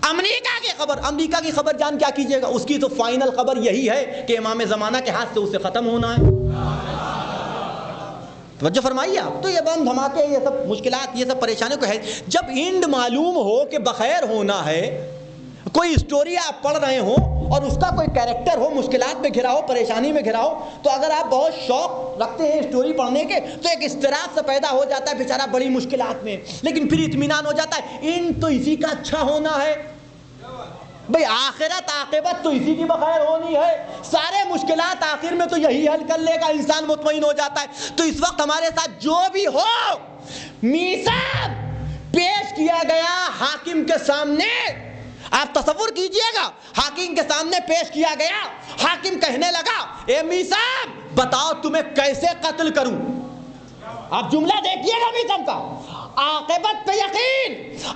Speaker 2: امریکہ کی خبر، امریکہ کی خبر جان کیا کیجیے گا، اس کی تو فائنل خبر یہی ہے کہ امام زمانہ کے ہاتھ سے اسے ختم ہونا ہے۔ توجہ فرمائیے آپ، تو یہ بم دھماکے، یہ سب مشکلات، یہ سب پریشانیوں کو ہے، جب اینڈ معلوم ہو کہ بخیر ہونا ہے، کوئی اسٹوری آپ پڑھ رہے ہوں اور اس کا کوئی کیریکٹر ہو مشکلات میں گھرا ہو، پریشانی میں گھرا ہو، تو اگر آپ بہت شوق رکھتے ہیں اسٹوری پڑھنے کے تو ایک اضطراب سے پیدا ہو جاتا ہے، بیچارہ بڑی مشکلات میں، لیکن پھر اطمینان ہو جاتا ہے، اینڈ تو اسی کا اچھا ہونا ہے، بھئی آخرت عاقبت تو اسی کی بخیر ہونی ہے، سارے مشکلات آخر میں تو یہی حل کر لے گا، انسان مطمئن ہو جاتا ہے۔ تو اس وقت ہمارے ساتھ جو بھی ہو، میثاق پیش کیا گیا حاکم کے سامنے. آپ تصور کیجئے گا, حاکم کے سامنے پیش کیا گیا. حاکم کہنے لگا اے میثاق بتاؤ تمہیں کیسے قتل کروں. آپ جملہ دیکھیے گا میثاق کا, عاقبت پہ یقین,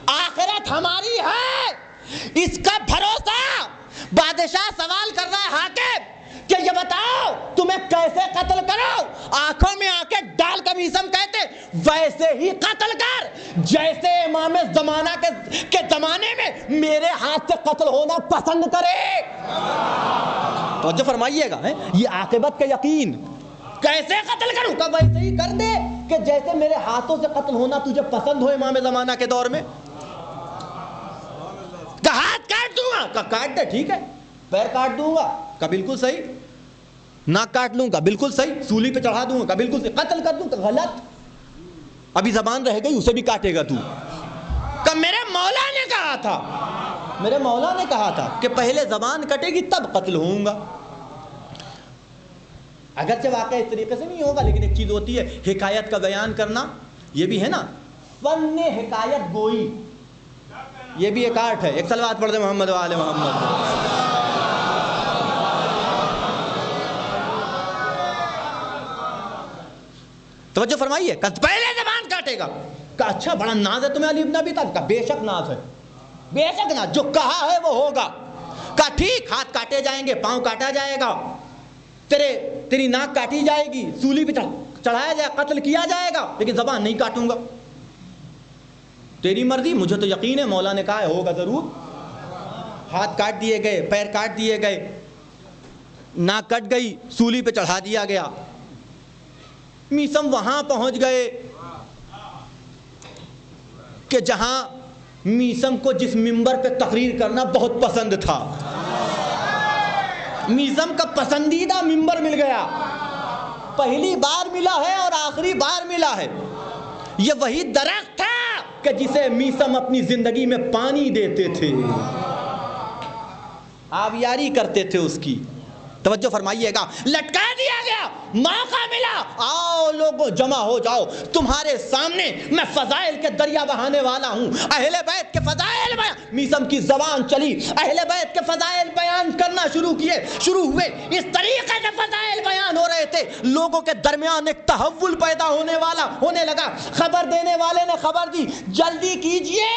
Speaker 2: آخرت ہماری ہے اس کا بھروسہ. بادشاہ سوال کر رہا ہے حاکم کہ یہ بتاؤ تمہیں کیسے قتل کرو. آنکھوں میں آنکھیں ڈال کر میثاق کہتے ویسے ہی قتل کر جیسے امام زمانہ کے زمانے میں میرے ہاتھ سے قتل ہونا پسند کرے. توجہ فرمائیے گا, یہ عاقبت کا یقین. کیسے قتل کروں, کہ ویسے ہی کر دے کہ جیسے میرے ہاتھوں سے قتل ہونا تجھے پسند ہو امام زمانہ کے دور میں. کہ ہاتھ کاٹ دوں گا, کہ کاٹ دے ٹھیک ہے. پیر کاٹ دوں گا, کہ بالکل صحیح. ناک کاٹ لوں گا, بالکل صحیح. سولی پہ چڑھا دوں گا, بالکل صحیح. قتل کر دوں گا, غلط. ابھی زبان رہ گئی, اسے بھی کاٹے گا تو. کہ میرے مولا نے کہا تھا, میرے مولا نے کہا تھا کہ پہلے زبان کٹے گی تب قتل ہوں گا. اگرچہ واقعہ اس طریقے سے نہیں ہوگا, لیکن ایک چیز ہوتی ہے حکایت کا بیان کرنا, یہ بھی ہے نا فن حکایت گوئی, یہ بھی ایک آرٹ ہے. ایک صلوات پڑھ دے محمد و آل محمد. توجہ فرمائیے, کہ پہلے زبان کاٹے گا. کہ اچھا بڑا ناز ہے تمہیں علی ابن ابی طالب. کا بے شک ناز ہے, بے شک ناز, جو کہا ہے وہ ہوگا. کہ ٹھیک, ہاتھ کاٹے جائیں گے, پاؤں کاٹا جائے گا, تیری ناک کاٹی جائے گی, سولی پہ چڑھایا جائے, قتل کیا جائے گا, لیکن زبان نہیں کاٹوں گا. تیری مرضی, مجھے تو یقین ہے مولا نے کہا ہے ہوگا ضرور. ہاتھ کاٹ دیے گئے, پیر کاٹ دیے گئے, ناک کٹ گئی, سولی پہ چڑھا دیا گیا. میثاق وہاں پہنچ گئے کہ جہاں میثاق کو جس منبر پہ تقریر کرنا بہت پسند تھا, میثاق کا پسندیدہ منبر مل گیا. پہلی بار ملا ہے اور آخری بار ملا ہے. یہ وہی درخت تھا کہ جسے میثاق اپنی زندگی میں پانی دیتے تھے, آبیاری کرتے تھے اس کی. توجہ فرمائیے گا, لٹکا دیا گیا, موقع ملا, آؤ لوگوں جمع ہو جاؤ, تمہارے سامنے میں فضائل کے دریا بہانے والا ہوں. اہل بیت کے فضائل بیان, میثاق کی زبان چلی, اہل بیت کے فضائل بیان کرنا شروع ہوئے. اس طریقے سے فضائل بیان ہو رہے تھے, لوگوں کے درمیان ایک تحول پیدا ہونے لگا. خبر دینے والے نے خبر دی, جلدی کیجئے,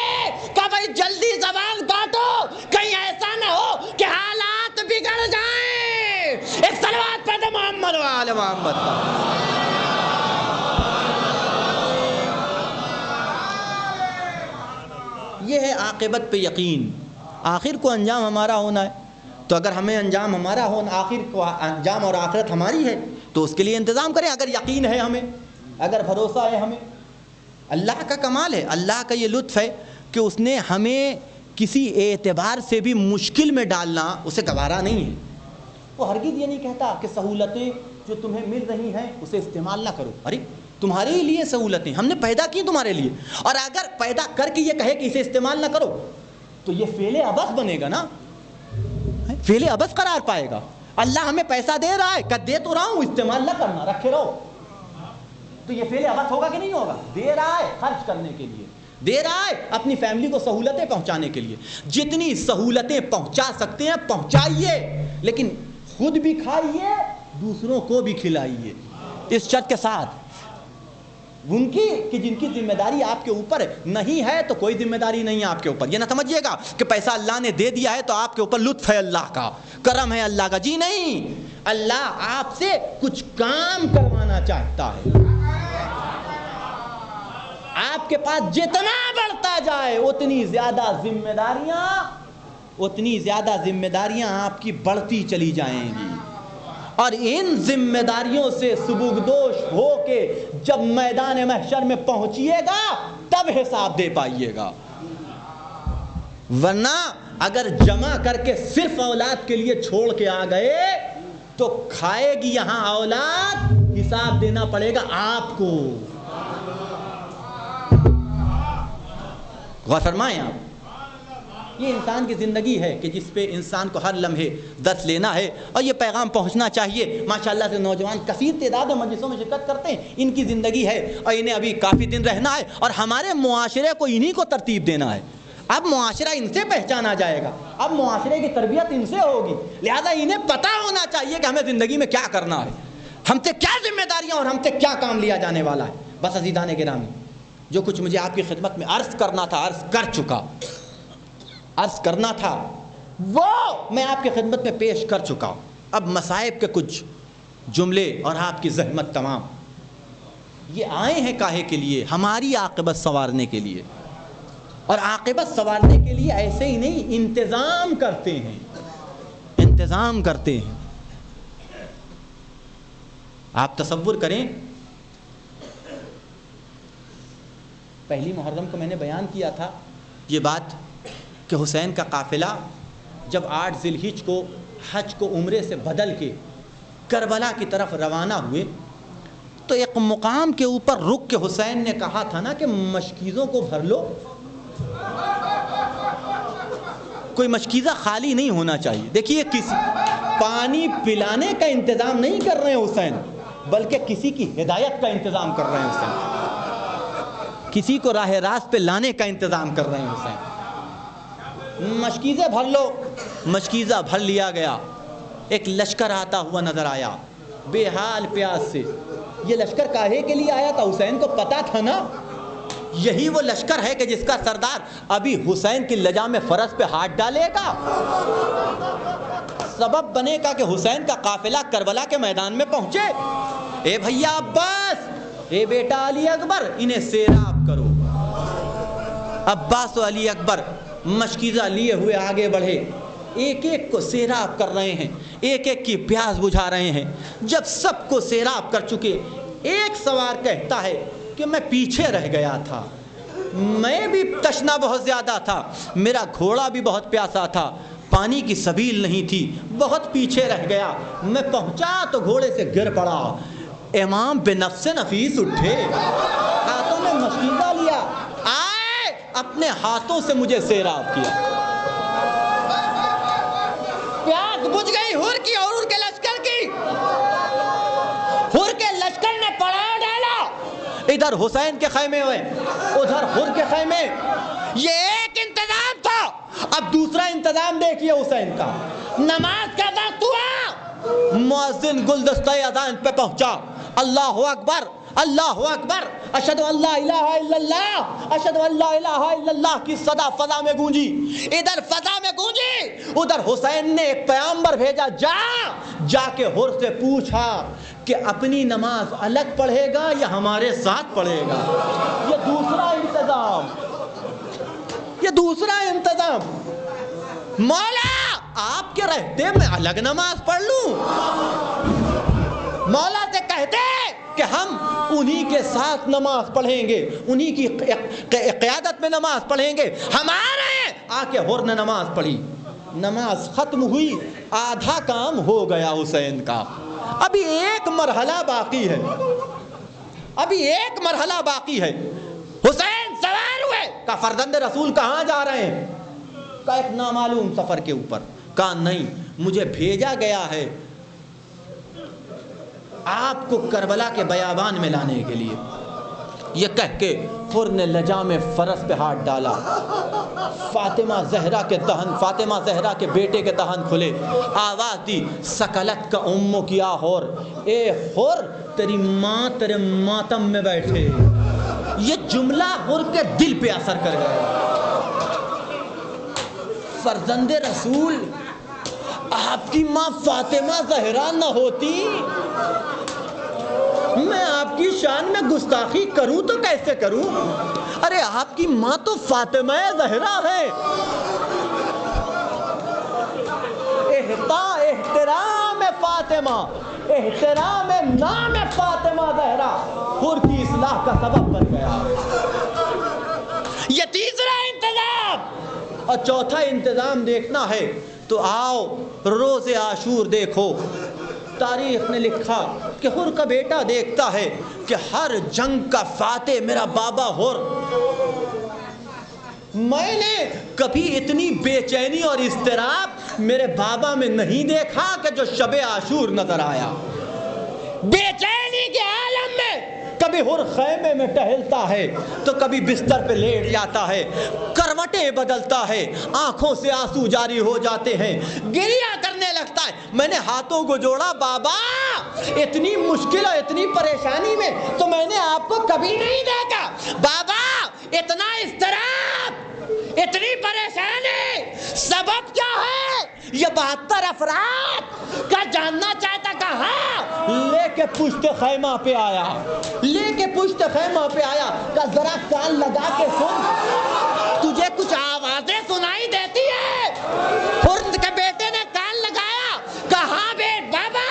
Speaker 2: کہ بھائی جلدی زبان کاٹو, کہیں ایسا نہ ہو کہ حالات بگڑ جائیں. ایک صلوات پڑھ دے محمد و آل محمد. یہ ہے عاقبت پہ یقین. آخر کو انجام ہمارا ہونا ہے, تو اگر ہمیں انجام ہمارا ہونا, آخر کو انجام اور آخرت ہماری ہے, تو اس کے لیے انتظام کریں. اگر یقین ہے ہمیں, اگر بھروسہ ہے ہمیں, اللہ کا کمال ہے, اللہ کا یہ لطف ہے کہ اس نے ہمیں کسی اعتبار سے بھی مشکل میں ڈالنا اسے گوارا نہیں ہے. وہ ہرگز یہ نہیں کہتا کہ سہولتیں جو تمہیں مل رہی ہیں اسے استعمال نہ کرو. ارے تمہارے ہی لیے سہولتیں ہم نے پیدا کی تمہارے لیے, اور اگر پیدا کر کے یہ کہے کہ اسے استعمال نہ کرو تو یہ فعل عبث بنے گا نا, فعل عبث قرار پائے گا. اللہ ہمیں پیسہ دے رہا ہے, کہ دے تو رہا ہوں, استعمال نہ کرنا, رکھے رہو, تو یہ فعل عبث ہوگا کہ نہیں ہوگا؟ دے رہا ہے خرچ کرنے کے لیے, دے رہا ہے اپنی فیملی کو سہولتیں پہنچانے کے لیے. جتنی سہولتیں پہنچا سکتے ہیں پہنچائیے, لیکن خود بھی کھائیے, دوسروں کو بھی کھلائیے, اس شرط کے ساتھ ان کی کہ جن کی ذمہ داری آپ کے اوپر نہیں ہے تو کوئی ذمہ داری نہیں ہے آپ کے اوپر. یہ نہ سمجھیے گا کہ پیسہ اللہ نے دے دیا ہے تو آپ کے اوپر لطف ہے اللہ کا, کرم ہے اللہ کا. جی نہیں, اللہ آپ سے کچھ کام کروانا چاہتا ہے. آپ کے پاس جتنا بڑھتا جائے اتنی زیادہ ذمہ داریاں آپ کی بڑھتی چلی جائیں گی, اور ان ذمہ داریوں سے سبکدوش ہو کے جب میدان محشر میں پہنچیے گا تب حساب دے پائیے گا. ورنہ اگر جمع کر کے صرف اولاد کے لیے چھوڑ کے آ گئے تو کھائے گی یہاں اولاد, حساب دینا پڑے گا آپ کو. غور فرمائیں آپ, یہ انسان کی زندگی ہے کہ جس پہ انسان کو ہر لمحے درس لینا ہے اور یہ پیغام پہنچنا چاہیے. ماشاءاللہ سے نوجوان کثیر تعداد میں مجلسوں میں شرکت کرتے ہیں, ان کی زندگی ہے اور انہیں ابھی کافی دن رہنا ہے اور ہمارے معاشرے کو انہی کو ترتیب دینا ہے. اب معاشرہ ان سے پہچانا جائے گا, اب معاشرے کی تربیت ان سے ہوگی, لہذا انہیں پتہ ہونا چاہیے کہ ہمیں زندگی میں کیا کرنا ہے, ہم سے کیا ذمہ داریاں اور ہم سے کیا کام لیا جانے والا ہے. بس عزیزان گرامی, جو کچھ مجھے آپ کی خدمت میں عرض کرنا تھا عرض کر چکا, عرض کرنا تھا وہ میں آپ کی خدمت میں پیش کر چکا. اب مصائب کے کچھ جملے اور آپ کی زحمت تمام یہ آئے ہیں کاہے کے لیے, ہماری عاقبت سنوارنے کے لیے, اور عاقبت سنوارنے کے لیے ایسے ہی نہیں انتظام کرتے ہیں, انتظام کرتے ہیں. آپ تصور کریں, پہلی محرم کو میں نے بیان کیا تھا یہ بات کہ حسین کا قافلہ جب 8 ذی الحجہ کو حج کو عمرے سے بدل کے کربلا کی طرف روانہ ہوئے تو ایک مقام کے اوپر رک کے حسین نے کہا تھا نا کہ مشکیزوں کو بھر لو, کوئی مشکیزہ خالی نہیں ہونا چاہیے. دیکھیے کسی پانی پلانے کا انتظام نہیں کر رہے ہیں حسین, بلکہ کسی کی ہدایت کا انتظام کر رہے ہیں حسین, کسی کو راہ راست پہ لانے کا انتظام کر رہے ہیں حسین. مشکیزیں بھر لو, مشکیزہ بھر لیا گیا. ایک لشکر آتا ہوا نظر آیا بے حال پیاس سے. یہ لشکر کاہے کے لیے آیا تھا, حسین کو پتا تھا نا یہی وہ لشکر ہے کہ جس کا سردار ابھی حسین کی لجا میں فرس پہ ہاتھ ڈالے گا, سبب بنے گا کہ حسین کا قافلہ کربلا کے میدان میں پہنچے. اے بھیا عباس, اے بیٹا علی اکبر, انہیں سیراب کرو. عباس و علی اکبر مشکیزہ لیے ہوئے آگے بڑھے, ایک ایک کو سیراب کر رہے ہیں, ایک ایک کی پیاس بجھا رہے ہیں. جب سب کو سیراب کر چکے, ایک سوار کہتا ہے کہ میں پیچھے رہ گیا تھا, میں بھی تشنا بہت زیادہ تھا, میرا گھوڑا بھی بہت پیاسا تھا, پانی کی سبیل نہیں تھی, بہت پیچھے رہ گیا, میں پہنچا تو گھوڑے سے گر پڑا. امام بے نفس نفیس اٹھے, ہاتھوں میں مشکیزہ لیا, آئے اپنے ہاتھوں سے مجھے سیراب کیا. پیاس بجھ گئی ہر کی اور ہر کے لشکر کی, ہر کے لشکر نے پڑا ڈالا. ادھر حسین کے خیمے ہوئے, ادھر ہر کے خیمے. یہ ایک انتظام تھا. اب دوسرا انتظام دیکھیے حسین کا. نماز کا وقت ہوا, مؤذن گلدستہ اذان پہ پہنچا, اللہ اکبر اللہ اکبر, اشہدو ان لا الہ الا اللہ, اشہدو ان لا الہ الا اللہ کی صدا فضا میں گونجی. ادھر فضا میں گونجی, ادھر حسین نے ایک پیغمبر بھیجا, جا کے ہر سے پوچھا کہ اپنی نماز الگ پڑھے گا یا ہمارے ساتھ پڑھے گا. یہ دوسرا انتظام, یہ دوسرا انتظام. مولا آپ کے رہتے میں الگ نماز پڑھ لوں, مولا سے کہتے کہ ہم انہی کے ساتھ نماز پڑھیں گے, انہی کی قیادت میں نماز پڑھیں گے. ہمارے آ کے ہر نے نماز پڑھی, نماز ختم ہوئی, آدھا کام ہو گیا حسین کا. ابھی ایک مرحلہ باقی ہے, ابھی ایک مرحلہ باقی ہے. حسین سوار ہوئے, کہا فرزند رسول کہاں جا رہے ہیں؟ کہا ایک نامعلوم سفر کے اوپر. کہا نہیں, مجھے بھیجا گیا ہے آپ کو کربلا کے بیابان میں لانے کے لیے. یہ کہہ کے ہر نے لجا میں فرس پہ ہاتھ ڈالا. فاطمہ زہرا کے دہن, فاطمہ زہرا کے بیٹے کے دہن کھلے, آواز دی سکلت کا امو کیا ہور, اے ہور تیری ماں تیرے ماتم میں بیٹھے. یہ جملہ ہر کے دل پہ اثر کر گیا. فرزند رسول, آپ کی ماں فاطمہ زہرا نہ ہوتی, میں آپ کی شان میں گستاخی کروں تو کیسے کروں؟ ارے آپ کی ماں تو فاطمہ زہرا ہے. احترام فاطمہ, احترام نام فاطمہ زہرا ہر کی اصلاح کا سبب بن گیا. یہ تیسرا انتظام. اور چوتھا انتظام دیکھنا ہے تو آؤ روز عاشور دیکھو. تاریخ نے لکھا کہ ہر کا بیٹا دیکھتا ہے کہ ہر جنگ کا فاتح میرا بابا ہر, میں نے کبھی اتنی بے چینی اور اضطراب میرے بابا میں نہیں دیکھا کہ جو شب عاشور نظر آیا. بے چینی کے عالم میں کبھی ہر خیمے میں ٹہلتا ہے تو کبھی بستر پہ لیٹ جاتا ہے, کروٹیں بدلتا ہے, آنکھوں سے آنسو جاری ہو جاتے ہیں, گریہ کرنے لگتا ہے. میں نے ہاتھوں کو جوڑا, بابا اتنی مشکل اور اتنی پریشانی میں تو میں نے آپ کو کبھی نہیں دیکھا. بابا اتنا اضطراب, اتنی پریشانی, سبب کیا ہے؟ یہ 72 افراد کا جاننا چاہتا. کہاں لے کے پشت خیمہ پہ آیا, لے کے پشت خیمہ پہ آیا, کہ ذرا کان لگا کے سن, تجھے کچھ آوازیں سنائی دیتی ہے؟ خرد کے بیٹے نے کان لگایا, کہاں بیٹ بابا؟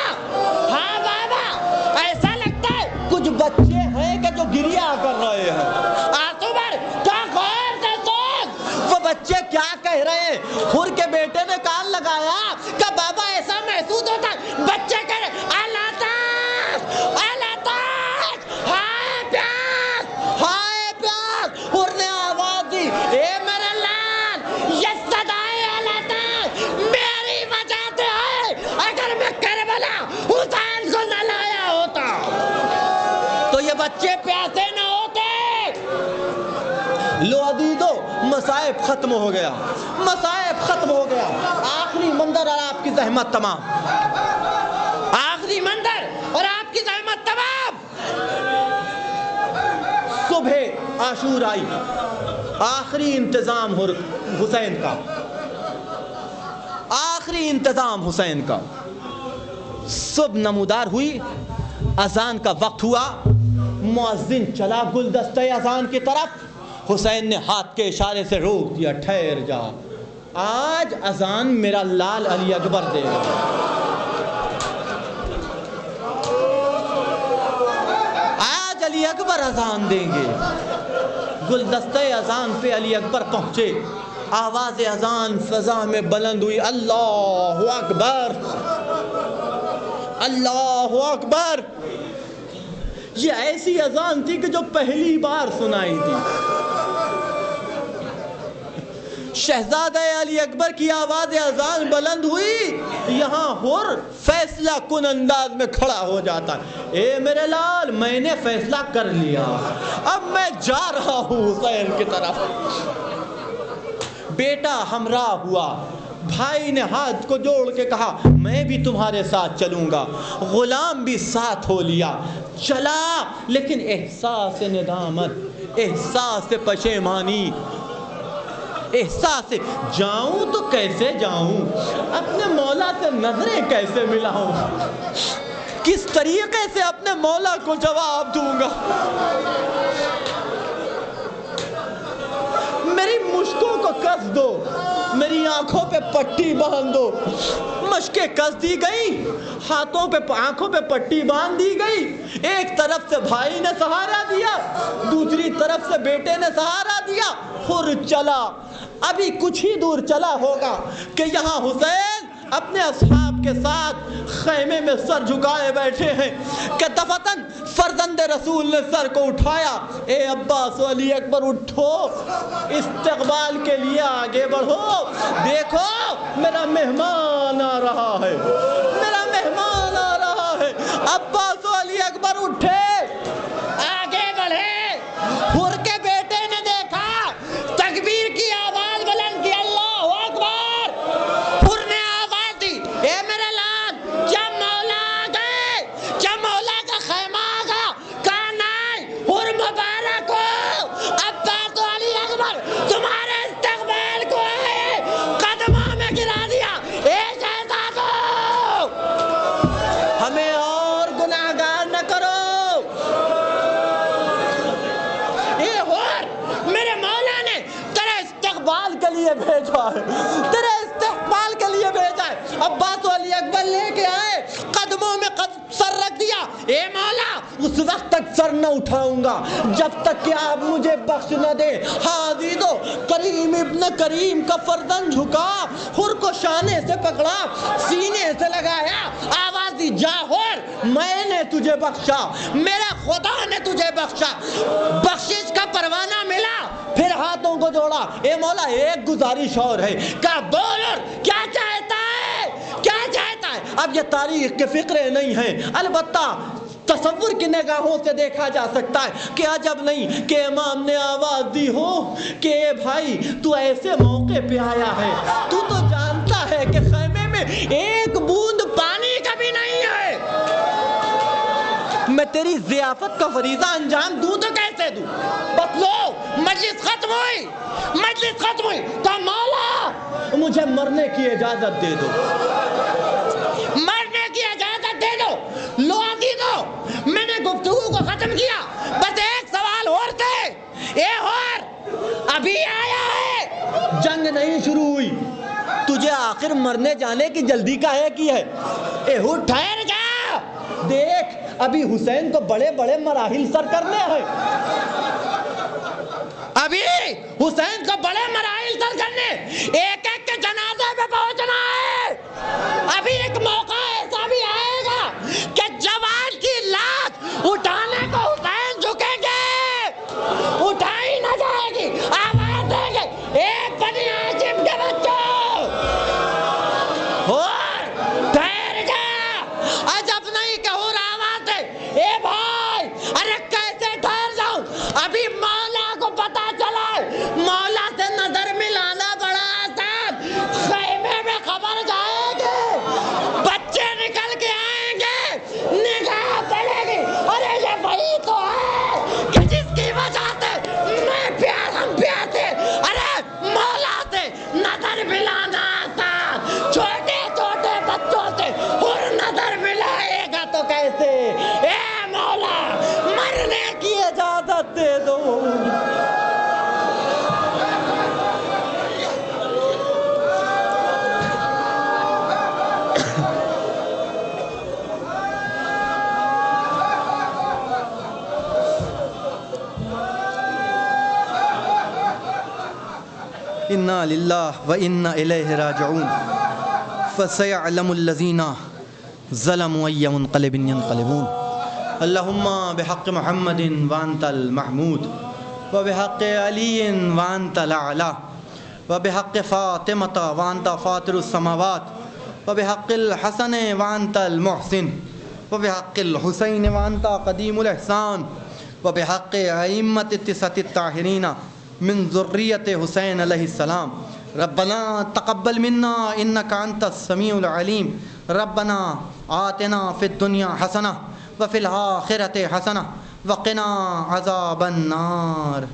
Speaker 2: ہاں بابا, ایسا لگتا ہے کچھ بچے ہیں کہ جو گریہ کر رہے ہیں. آسوبر کیا غور سے سن, وہ بچے کیا کہہ رہے ہیں؟ خر کے بیٹے نے کان لگایا کہ بابا ایسا محسوس ہوتا ہے, بچے کہہ رہے اللہ تاک, اللہ تاک, ہائے پیاس, ہائے پیاس. خر نے آواز دی, اے میرے لال, یہ صدائے اللہ تاک میری وجہ سے ہے. اگر میں کربلا حسین کو نہ لایا ہوتا تو یہ بچے پیاسے نہ ہوتے. لو عزیزو, مصائب ختم ہو گیا, مصائب ختم ہو گیا. آخری منظر اور آپ کی زحمت تمام, آخری منظر اور آپ کی زحمت تمام. صبح عاشور آئی, آخری انتظام حسین کا, آخری انتظام حسین کا. صبح نمودار ہوئی, اذان کا وقت ہوا, مؤذن چلا گلدستہ اذان کی طرف. حسین نے ہاتھ کے اشارے سے روک دیا, ٹھہر جا, آج اذان میرا لال علی اکبر دے گا. آج علی اکبر اذان دیں گے. گلدستہ اذان پہ علی اکبر پہنچے, آواز اذان فضا میں بلند ہوئی, اللہ اکبر, اللہ اکبر. یہ ایسی اذان تھی کہ جو پہلی بار سنائی تھی. شہزادہ علی اکبر کی آواز اذان بلند ہوئی, یہاں ہر فیصلہ کن انداز میں کھڑا ہو جاتا ہے, اے میرے لال, میں نے فیصلہ کر لیا, اب میں جا رہا ہوں حسین کی طرف. بیٹا ہمراہ ہوا, بھائی نے ہاتھ کو جوڑ کے کہا میں بھی تمہارے ساتھ چلوں گا. غلام بھی ساتھ ہو لیا, چلا, لیکن احساس ندامت, احساس پشیمانی, احساس جاؤں تو کیسے جاؤں, اپنے مولا سے نظریں کیسے ملاؤں, کس طریقے سے اپنے مولا کو جواب دوں گا. میری مشکوں کو کس دو, میری آنکھوں پہ پٹی باندھ دو. مشکیں کس دی گئی, ہاتھوں پہ آنکھوں پہ پٹی باندھ دی گئی. ایک طرف سے بھائی نے سہارا دیا, دوسری طرف سے بیٹے نے سہارا دیا. خر چلا, ابھی کچھ ہی دور چلا ہوگا کہ یہاں حسین اپنے اصحاب کے ساتھ خیمے میں سر جھکائے بیٹھے ہیں کہ دفتن فرزند رسول نے سر کو اٹھایا, اے عباس و علی اکبر اٹھو, استقبال کے لیے آگے بڑھو, دیکھو میرا مہمان آ رہا ہے, میرا مہمان آ رہا ہے. عباس و علی اکبر اٹھے, آگے بڑھے. ہر کے بیٹے نے دیکھا, تکبیر کی آواز بلند کی, اللہ اکبر. ہر نے آواز دی, اے میرے لال, کیا مولا آ گئے, کیا مولا کا خیمہ آ گیا؟ کہا نہیں. ہر مبارک ہو, عباس و علی اکبر تمہارے استقبال کو آئے, قدموں میں گرا دیا. اے شہزادو, ہمیں اور گناہگار نہ کرو. اے ہر, میرے مولا نے تیرے استقبال کے لیے بھیجا ہے, تیرے استقبال کے لیے بھیجا ہے. عباس و علی اکبر لے کے آئے, قدموں میں سر رکھ دیا. اے مولا, اس وقت تک سر نہ اٹھاؤں گا جب تک کہ آپ مجھے بخش نہ دے. حاضیدو, کریم ابن کریم کا فرزند جھکا, ہر کو شانے سے پکڑا, سینے سے لگایا, آواز دی, جا ہر, میں نے تجھے بخشا, میرے خدا نے تجھے بخشا. بخشش کا پروانہ ملا, پھر ہاتھوں کو جوڑا، اے مولا ایک گزارش اور ہے، کہا بول اور کیا چاہتا ہے، کیا چاہتا ہے؟ اب یہ تاریخ کے فقرے نہیں ہیں، البتہ تصور کی نگاہوں سے دیکھا جا سکتا ہے کہ عجب نہیں کہ امام نے آواز دی ہو کہ اے بھائی تو ایسے موقع پہ آیا ہے، تو جانتا ہے کہ خیمے میں ایک بوند پانی کا بھی نہیں ہے، میں تیری ضیافت کا فریضہ انجام دوں تو کیسے دوں؟ بس لو مجلس ختم ہوئی، مجلس ختم ہوئی، کہا مولا مجھے مرنے کی اجازت دے دو، مرنے کی اجازت دے دو، لو آدھی دو، میں نے گفتگو کو ختم کیا، بس ایک سوال اور تھے، اے اور ابھی آیا ہے، جنگ نہیں شروع ہوئی، تجھے آخر مرنے جانے کی جلدی کاہے کی ہے؟ اے ہو ٹھہر جا، دیکھ ابھی حسین کو بڑے بڑے مراحل سر کرنے ہیں، ابھی حسین کو بڑے مراحل سر کرنے، ایک ایک کے جنازے پہ پہنچنا ہے، ابھی ایک موقع ایسا بھی آئے گا کہ جوان کی لاش اٹھانے کو حسین جھکیں گے، اٹھائی نہ جائے گی، آواز دیں گے ایک بنی ہاشم کے بچوں، اور ٹھہر جا، عجب نہیں کہ اور آواز دے، اے بھائی ارے کیسے ٹھہر جاؤں، ابھی مولا کو پتا چلا، مولا سے نظر ملانا بڑا آسان، خیمے میں خبر جائے گی، بچے نکل کے آئیں گے، نگاہ پڑے گی، ارے یہ وہی تو ہے کہ جس کی وجہ سے میں پیار ہم پیار تھے، ارے مولا سے نظر ملانا آسان، چھوٹے چھوٹے بچوں سے اور نظر ملائے گا تو کیسے؟ اے مولا مرنے کی اجازت دے دو، انا للہ و انا الیہ راجعون، فسیعلم الذین ظلموا ای منقلب ینقلبون، اللہم بحق محمد وانت المحمود، وبحق علی وانت الاعلی، وبحق فاطمۃ وانت فاطر السماوات، وبحق الحسن وانت المحسن، وبحق الحسین وانت قدیم الاحسان، وبحق ائمۃ التسعۃ الطاہرین من ذریت حسین علیہ السلام، ربنا تقبل منا انک انت السمیع العلیم، ربنا آتنا فی الدنیا حسنہ وفی الآخرۃ حسنہ وقنا عذاب النار۔